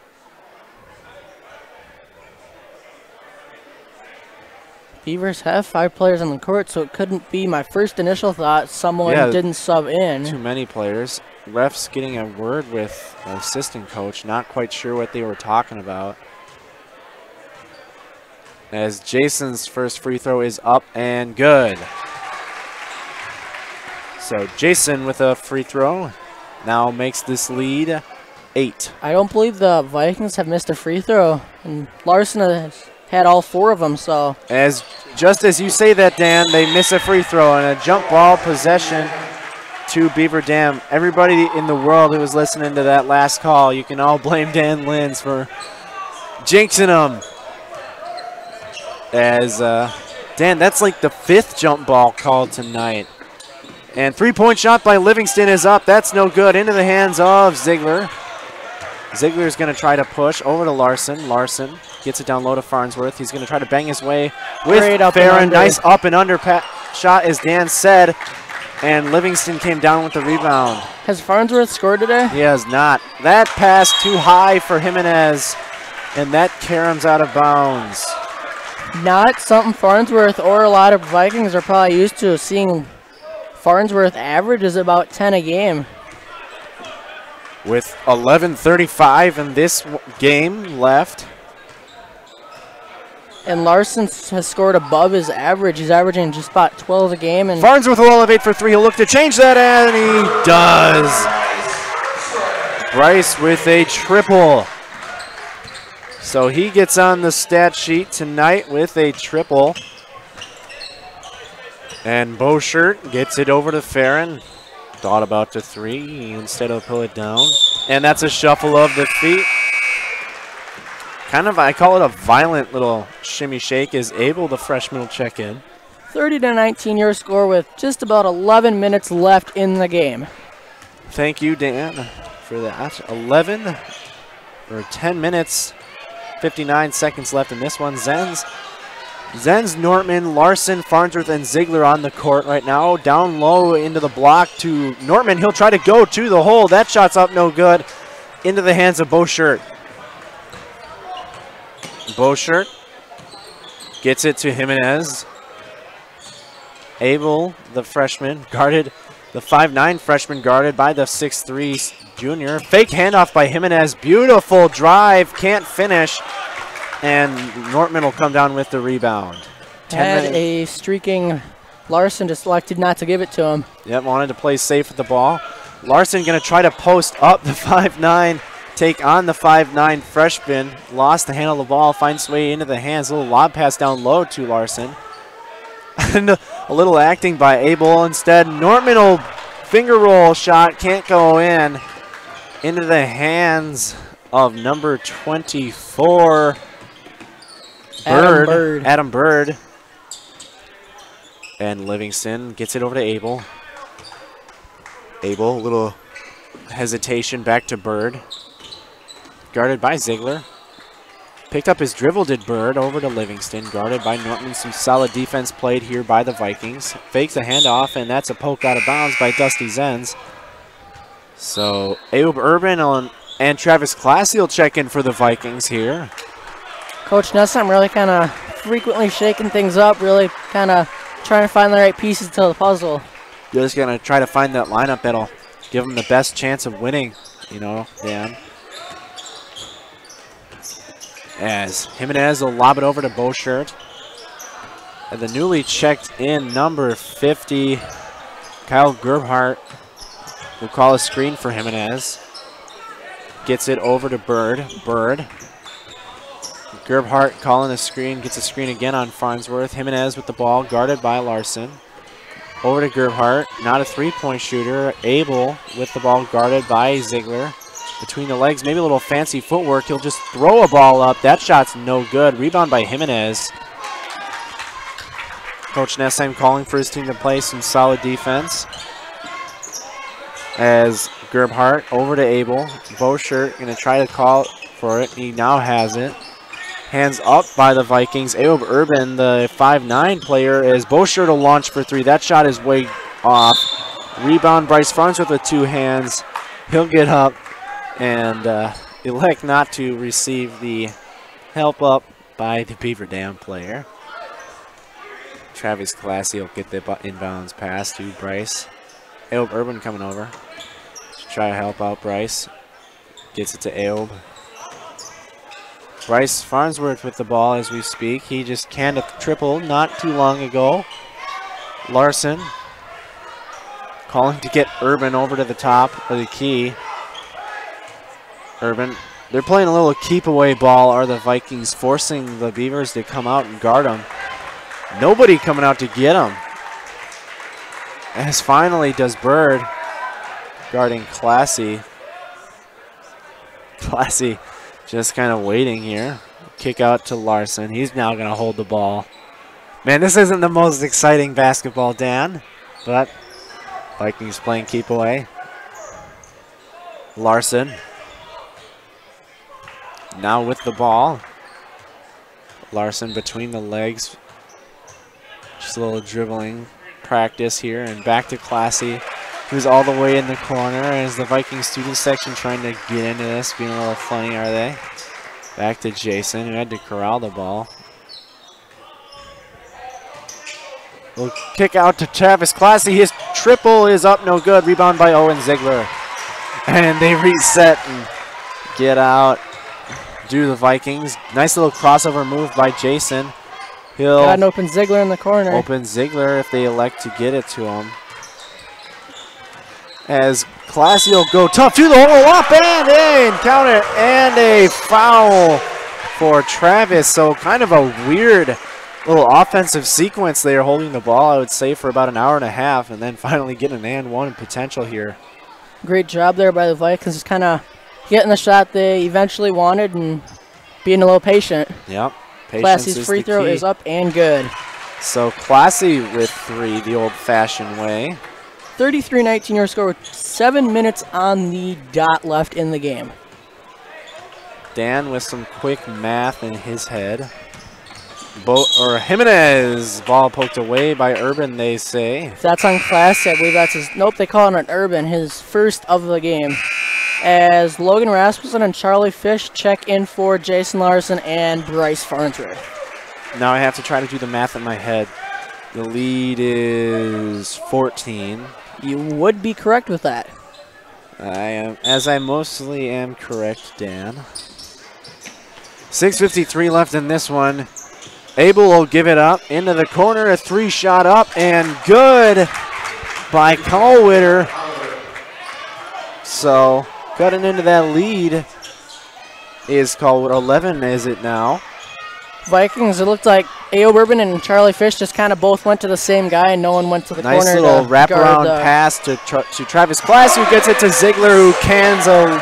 Beavers have 5 players on the court, so it couldn't be my first initial thought someone didn't sub in. Too many players. Refs getting a word with the assistant coach. Not quite sure what they were talking about. As Jason's first free throw is up and good. So Jason with a free throw now makes this lead 8. I don't believe the Vikings have missed a free throw, and Larson has had all 4 of them. So just as you say that, Dan, they miss a free throw and a jump ball possession to Beaver Dam. Everybody in the world who was listening to that last call, you can all blame Dan Linz for jinxing them. As Dan, that's like the 5th jump ball called tonight. And three-point shot by Livingston is up. That's no good. Into the hands of Ziegler. Ziegler's going to try to push over to Larson. Larson gets it down low to Farnsworth. He's going to try to bang his way with Farron. Nice up and under shot, as Dan said. And Livingston came down with the rebound. Has Farnsworth scored today? He has not. That pass too high for Jimenez. And that caroms out of bounds. Not something Farnsworth or a lot of Vikings are probably used to. Seeing Farnsworth averages about 10 a game. With 11:35 in this game left. And Larson has scored above his average. He's averaging just about 12 a game. And Farnsworth will elevate for three. He'll look to change that, and he does. Bryce with a triple. So he gets on the stat sheet tonight with a triple. And Beaushirt gets it over to Farron. Thought about the three instead of pull it down. And that's a shuffle of the feet. Kind of, I call it a violent little shimmy shake as Abel, the freshman, will check in. 30-19 your score with just about 11 minutes left in the game. Thank you, Dan, for that. 10 minutes, 59 seconds left in this one. Zenz, Nortman, Larson, Farnsworth, and Ziegler on the court right now. Down low into the block to Nortman. He'll try to go to the hole. That shot's up no good. Into the hands of Beaushirt. Beaushirt gets it to Jimenez. Abel, the freshman, guarded, the 5'9 freshman guarded by the 6'3 junior. Fake handoff by Jimenez. Beautiful drive. Can't finish. And Nortman will come down with the rebound. Had a streaking Larson, just elected not to give it to him. Yep, wanted to play safe with the ball. Larson going to try to post up the 5'9, take on the 5'9 freshman. Lost the handle of the ball, finds way into the hands. A little lob pass down low to Larson. And a little acting by Abel. Instead, Nortman will finger roll shot, can't go in. Into the hands of number 24. Adam Bird. And Livingston gets it over to Abel. Abel, a little hesitation back to Bird. Guarded by Ziegler. Picked up his dribble, did Bird, over to Livingston. Guarded by Nortman. Some solid defense played here by the Vikings. Fakes the handoff, and that's a poke out of bounds by Dusty Zenz. So Ayoub Urban and Travis Classy will check in for the Vikings here. Coach Nessam really kind of frequently shaking things up, really kind of trying to find the right pieces to the puzzle. You're just going to try to find that lineup that'll give them the best chance of winning, you know, Dan. As Jimenez will lob it over to Beaushirt. And the newly checked in number 50, Kyle Gerbhardt, will call a screen for Jimenez. Gets it over to Bird. Gerbhardt calling a screen, gets a screen again on Farnsworth. Jimenez with the ball, guarded by Larson. Over to Gerbhardt, not a three-point shooter. Abel with the ball, guarded by Ziegler. Between the legs, maybe a little fancy footwork. He'll just throw a ball up. That shot's no good. Rebound by Jimenez. Coach Nessheim calling for his team to play some solid defense. As Gerbhardt over to Abel. Beaushirt going to try to call for it. He now has it. Hands up by the Vikings. Ayoub Urban, the 5'9 player, as Beaushirt will launch for three. That shot is way off. Rebound, Bryce Farnsworth with two hands. He'll get up and elect not to receive the help up by the Beaver Dam player. Travis Classy will get the inbounds pass to Bryce. Ayoub Urban coming over to try to help out Bryce. Gets it to Ayoub. Bryce Farnsworth with the ball as we speak. He just canned a triple not too long ago. Larson calling to get Urban over to the top of the key. Urban, they're playing a little keep away ball, are the Vikings, forcing the Beavers to come out and guard them. Nobody coming out to get them. As finally does Bird, guarding Classy. Classy just kind of waiting here. Kick out to Larson. He's now going to hold the ball. Man, this isn't the most exciting basketball, Dan, but Vikings playing keep away. Larson. Now with the ball. Larson between the legs. Just a little dribbling practice here. And back to Classy, who's all the way in the corner. As the Viking student section trying to get into this. Being a little funny, are they? Back to Jason, who had to corral the ball. We'll kick out to Travis Classy. His triple is up, no good. Rebound by Owen Ziegler. And they reset and get out. Do the Vikings. Nice little crossover move by Jason. He'll got an open Ziegler in the corner. Open Ziegler if they elect to get it to him. As Classy will go tough to the hole, up and in, count it, and a foul for Travis. So kind of a weird little offensive sequence there, holding the ball, I would say, for about an hour and a half, and then finally getting an and one potential here. Great job there by the Vikings, just kind of getting the shot they eventually wanted and being a little patient. Yep. Classy's free throw is up and good. So Classy with 3 the old-fashioned way. 33-19 your score with 7 minutes on the dot left in the game. Dan with some quick math in his head. Jimenez, ball poked away by Urban, they say. If that's on Classy, I believe that's his, nope, they call it an Urban, his first of the game. As Logan Rasmussen and Charlie Fish check in for Jason Larson and Bryce Farnsworth. Now I have to try to do the math in my head. The lead is 14. You would be correct with that. I am, as I mostly am correct, Dan. 6:53 left in this one. Abel will give it up into the corner, a 3-shot up and good by Colwitter. So cutting into that lead is Colwitter. 11 is it now? Vikings, it looked like A.O. Bourbon and Charlie Fish just kind of both went to the same guy, and no one went to the corner. Nice little wraparound pass to Travis Class, who gets it to Ziegler, who cans a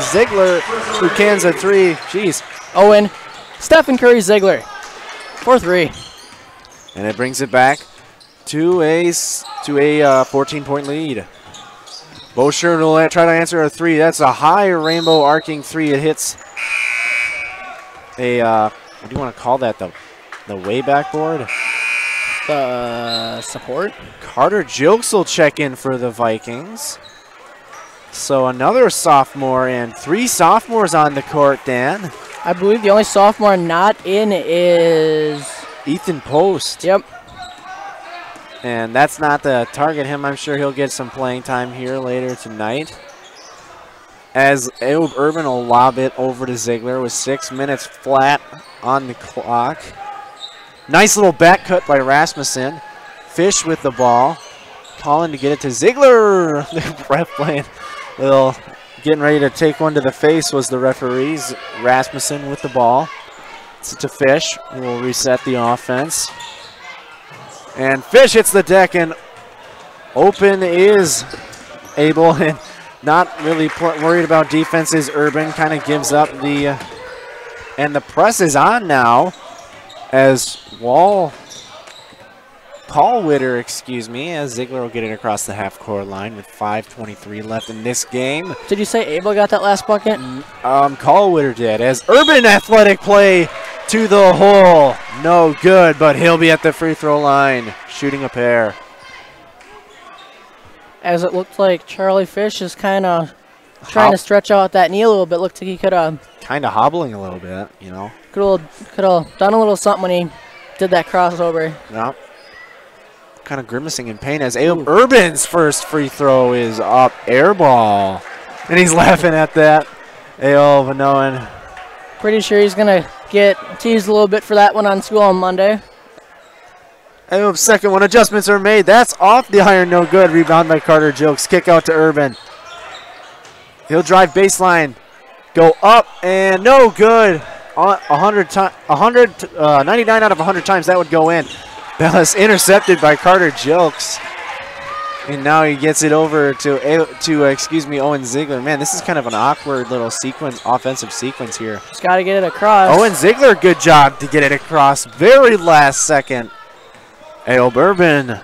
3. Jeez. Owen, Stephen Curry Ziegler for 3. And it brings it back to a 14-point lead. Bosher will try to answer a 3. That's a high rainbow arcing 3. It hits a what do you want to call that? The way backboard? The support? Carter Jokes will check in for the Vikings. So another sophomore and 3 sophomores on the court, Dan. I believe the only sophomore not in is Ethan Post. Yep. And that's not to target him. I'm sure he'll get some playing time here later tonight. As Ayoub Urban will lob it over to Ziegler with 6 minutes flat on the clock. Nice little back cut by Rasmussen. Fish with the ball. Calling to get it to Ziegler. The ref playing a little, getting ready to take one to the face was the referees. Rasmussen with the ball. It's to Fish, who will reset the offense. And Fish hits the deck, and open is Abel, and not really worried about defense is Urban. Kind of gives up the, and the press is on now as Colwitter, excuse me, as Ziegler will get it across the half-court line with 5:23 left in this game. Did you say Abel got that last bucket? Colwitter did, as Urban Athletic play to the hole. No good, but he'll be at the free throw line, shooting a pair. As it looked like Charlie Fish is kind of trying to stretch out that knee a little bit. Looked like he could have kind of hobbling a little bit, you know. Could have done a little something when he did that crossover. Yeah. Kind of grimacing in pain as Ayoub Urban's first free throw is up, air ball. And he's laughing at that. Ayoub knowing. Pretty sure he's going to get teased a little bit for that one on school on Monday. Ayoub's second one, adjustments are made. That's off the iron, no good. Rebound by Carter Jokes. Kick out to Urban. He'll drive baseline. Go up and no good. 99 out of 100 times that would go in. That was intercepted by Carter Jokes. And now he gets it over to Owen Ziegler. Man, this is kind of an awkward little sequence, offensive sequence here. Just got to get it across. Owen Ziegler, good job to get it across. Very last second. Ayoub Urban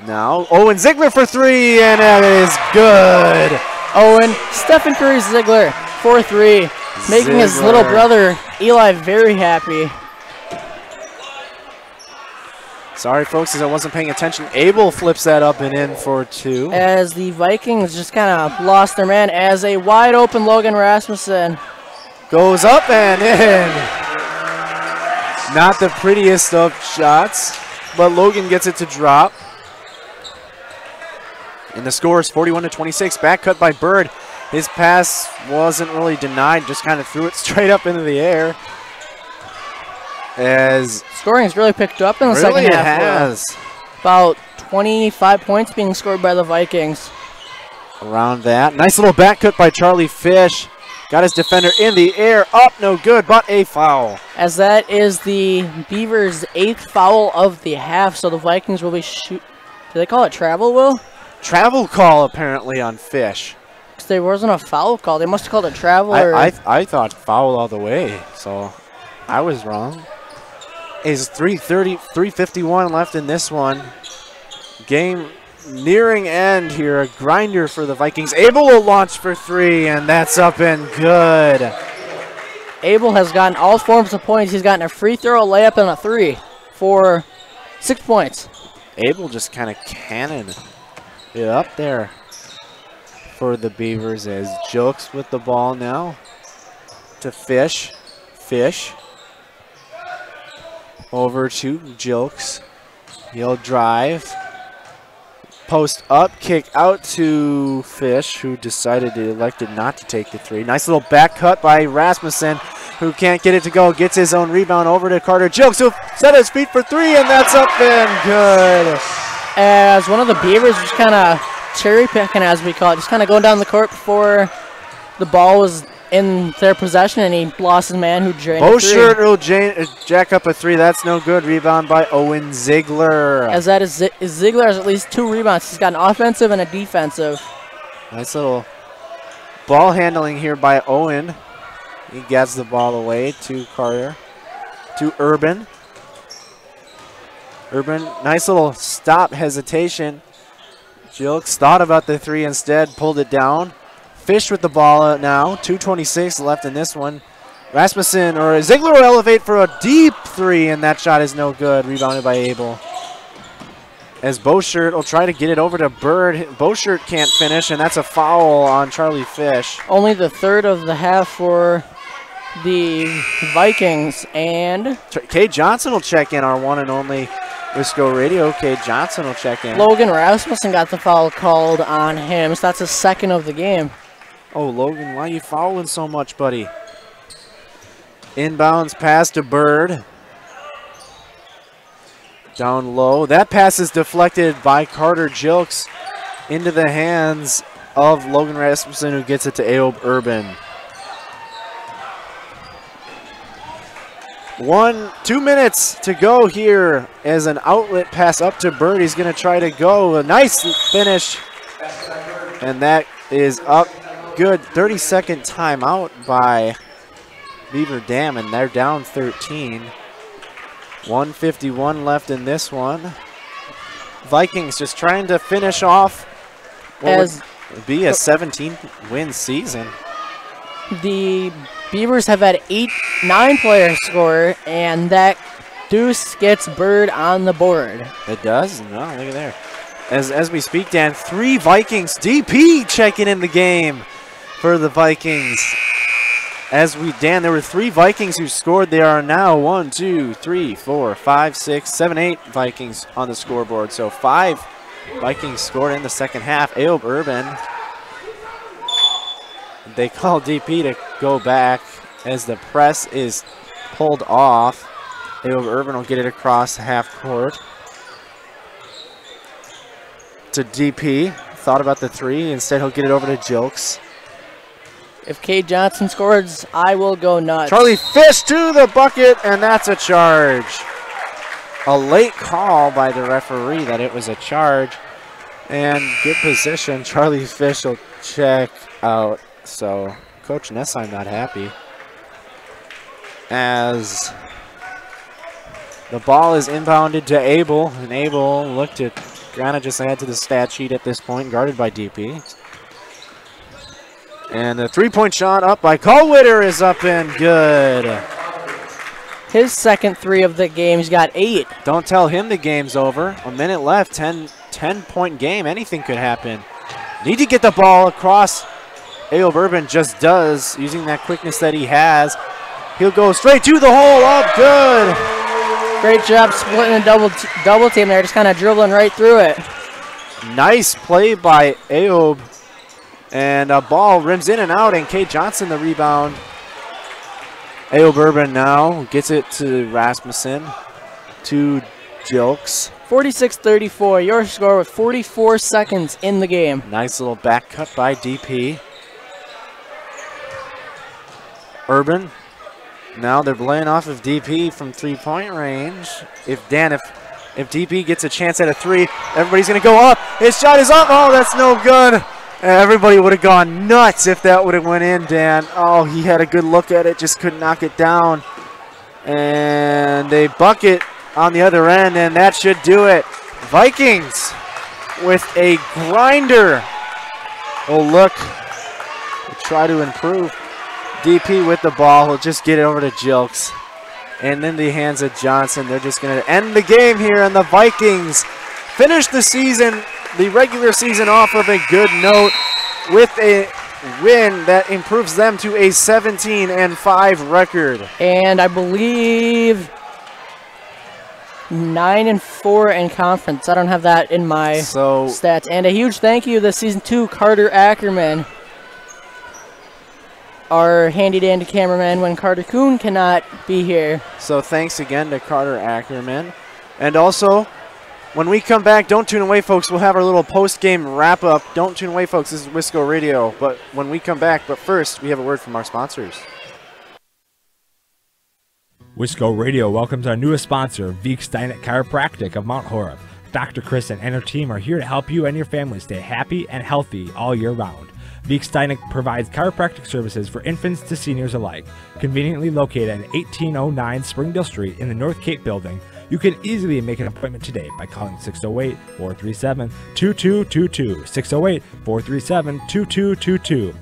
Now, Owen Ziegler for three, and that is good. Owen, Stephen Curry Ziegler for three, making his little brother Eli very happy. Sorry, folks, as I wasn't paying attention. Abel flips that up and in for two. As the Vikings just kind of lost their man as a wide open Logan Rasmussen goes up and in. Not the prettiest of shots, but Logan gets it to drop. And the score is 41-26. Back cut by Bird. His pass wasn't really denied, just kind of threw it straight up into the air. As scoring has really picked up in the second half. It has. About 25 points being scored by the Vikings. Around that. Nice little back cut by Charlie Fish. Got his defender in the air. Up, no good, but a foul. As that is the Beavers' 8th foul of the half, so the Vikings will be Do they call it travel, Will? Travel call, apparently, on Fish. Because there wasn't a foul call. They must have called it travel. I thought foul all the way, so I was wrong. Is 3:51 left in this one. Game nearing end here. A grinder for the Vikings. Abel will launch for three, and that's up and good. Abel has gotten all forms of points. He's gotten a free throw, a layup, and a three for 6 points. Abel just kind of cannoned it up there for the Beavers as Jokes with the ball now to Fish. Fish. Over to Jokes. He'll drive. Post up, kick out to Fish, who elected not to take the three. Nice little back cut by Rasmussen, who can't get it to go. Gets his own rebound over to Carter Jokes, who set his feet for three, and that's up and good. As one of the Beavers just kind of cherry picking, as we call it, just kind of going down the court before the ball was in their possession, and he lost his man who drained a three. Boshirt will jack up a three. That's no good. Rebound by Owen Ziegler. As that is Ziegler has at least 2 rebounds. He's got an offensive and a defensive. Nice little ball handling here by Owen. He gets the ball away to Carter. To Urban. Urban, nice little stop hesitation. Jilks thought about the three instead, pulled it down. Fish with the ball now. 2:26 left in this one. Rasmussen or Ziegler will elevate for a deep three, and that shot is no good. Rebounded by Abel. As Boshirt will try to get it over to Bird. Boshirt can't finish, and that's a foul on Charlie Fish. Only the third of the half for the Vikings, and Kay Johnson will check in, our one and only Wisco Radio. Kay Johnson will check in. Logan Rasmussen got the foul called on him, so that's his second of the game. Oh, Logan, why are you fouling so much, buddy? Inbounds pass to Bird. Down low. That pass is deflected by Carter Jilks into the hands of Logan Rasmussen, who gets it to Aob Urban. 2 minutes to go here as an outlet pass up to Bird. He's going to try to go. A nice finish. And that is up good. 30-second timeout by Beaver Dam, and they're down 13. 1:51 left in this one. Vikings just trying to finish off what would be a 17-win season. The Beavers have had 9 players score, and that deuce gets Bird on the board. It does? No, look at there. As we speak, Dan, 3 Vikings DP checking in the game for the Vikings. Dan, there were 3 Vikings who scored. There are now 1, 2, 3, 4, 5, 6, 7, 8 Vikings on the scoreboard. So 5 Vikings scored in the second half. Aob Urban, they call DP to go back as the press is pulled off. Aob Urban will get it across half court to DP. Thought about the three. Instead, he'll get it over to Jilks. If Kay Johnson scores, I will go nuts. Charlie Fish to the bucket, and that's a charge. A late call by the referee that it was a charge. And good position. Charlie Fish will check out. So Coach Nessheim not happy. As the ball is inbounded to Abel, and Abel looked to Gonna just add to the stat sheet at this point, guarded by DP. And the three-point shot up by Colwitter is up and good. His second three of the game. He's got 8. Don't tell him the game's over. A minute left, 10-point game. Anything could happen. Need to get the ball across. Ayo Bourbon just does, using that quickness that he has. He'll go straight to the hole, up good. Great job splitting the double team there, just kind of dribbling right through it. Nice play by Ayob. And a ball rims in and out, and Kate Johnson the rebound. Ayo Bourbon now gets it to Rasmussen, to Jilks. 46-34, your score with 44 seconds in the game. Nice little back cut by DP. Urban. Now they're playing off of DP from three-point range. If DP gets a chance at a three, everybody's going to go up. His shot is up. Oh, that's no good. Everybody would have gone nuts if that would have went in, Dan. Oh, he had a good look at it, just couldn't knock it down. And they bucket on the other end, and that should do it. Vikings with a grinder. Oh, look. We'll try to improve. DP with the ball. He'll just get it over to Jilks. And in the hands of Johnson, they're just going to end the game here, and the Vikings finish the season, the regular season, off of a good note with a win that improves them to a 17-5 record. And I believe 9-4 in conference. I don't have that in my stats. And a huge thank you this season to Carter Ackerman, our handy-dandy cameraman when Carter Kuhn cannot be here. So thanks again to Carter Ackerman. And also, when we come back, don't tune away, folks. We'll have our little post-game wrap-up. Don't tune away, folks. This is Wisco Radio. But when we come back, but first, we have a word from our sponsors. Wisco Radio welcomes our newest sponsor, Veek Steinet Chiropractic of Mount Horeb. Dr. Kristen and her team are here to help you and your family stay happy and healthy all year round. Veek Steinet provides chiropractic services for infants to seniors alike. Conveniently located at 1809 Springdale Street in the North Cape building, you can easily make an appointment today by calling 608-437-2222. 608-437-2222.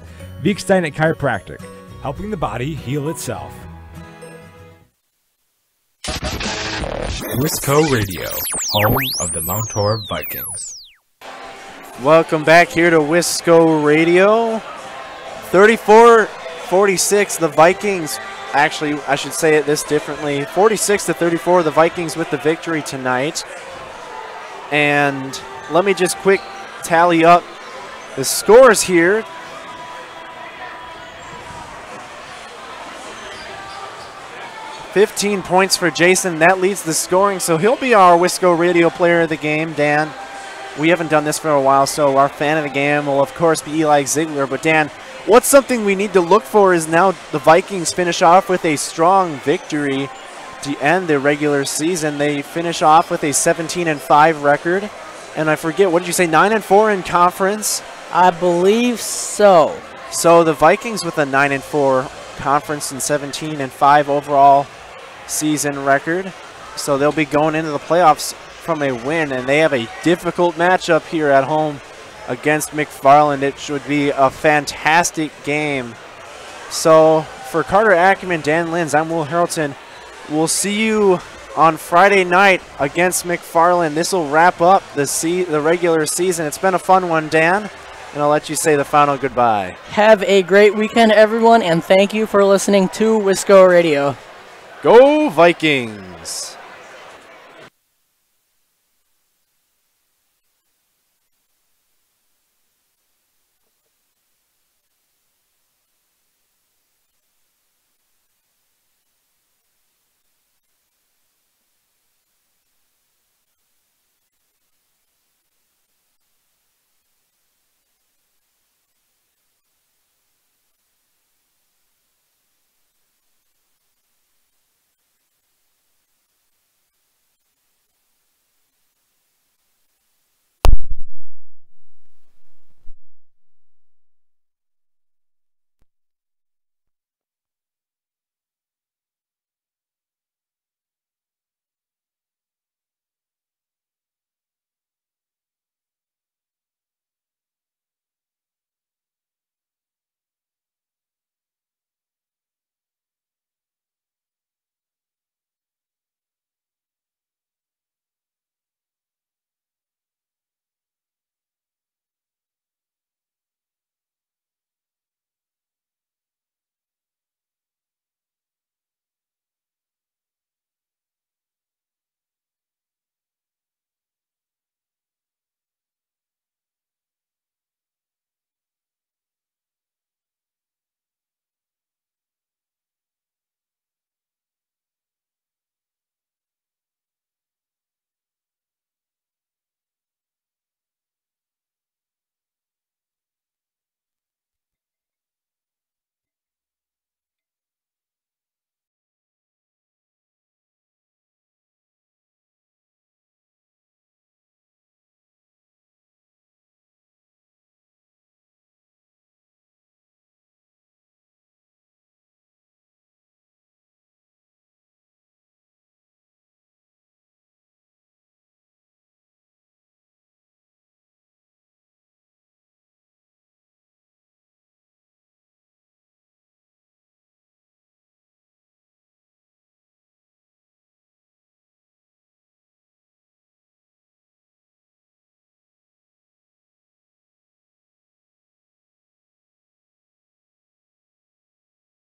Veek Steinet Chiropractic, helping the body heal itself. Wisco Radio, home of the Mount Horeb Vikings. Welcome back here to Wisco Radio. 34-46, the Vikings. Actually, I should say it this differently. 46-34, the Vikings with the victory tonight. And let me just quick tally up the scores here. $15 points for Jason. That leads the scoring, so he'll be our Wisco Radio player of the game, Dan. We haven't done this for a while, so our fan of the game will, of course, be Eli Ziegler. But, Dan, what's something we need to look for is now the Vikings finish off with a strong victory to end their regular season. They finish off with a 17-5 record. And I forget, what did you say, 9-4 in conference? I believe so. So the Vikings with a 9-4 conference and 17-5 overall season record. So they'll be going into the playoffs from a win, and they have a difficult matchup here at home against McFarland. It should be a fantastic game. So for Carter Ackerman, Dan Linz, I'm Will Harrelton. We'll see you on Friday night against McFarland. This will wrap up the regular season. It's been a fun one, Dan, and I'll let you say the final goodbye. Have a great weekend, everyone, and thank you for listening to Wisco Radio. Go Vikings!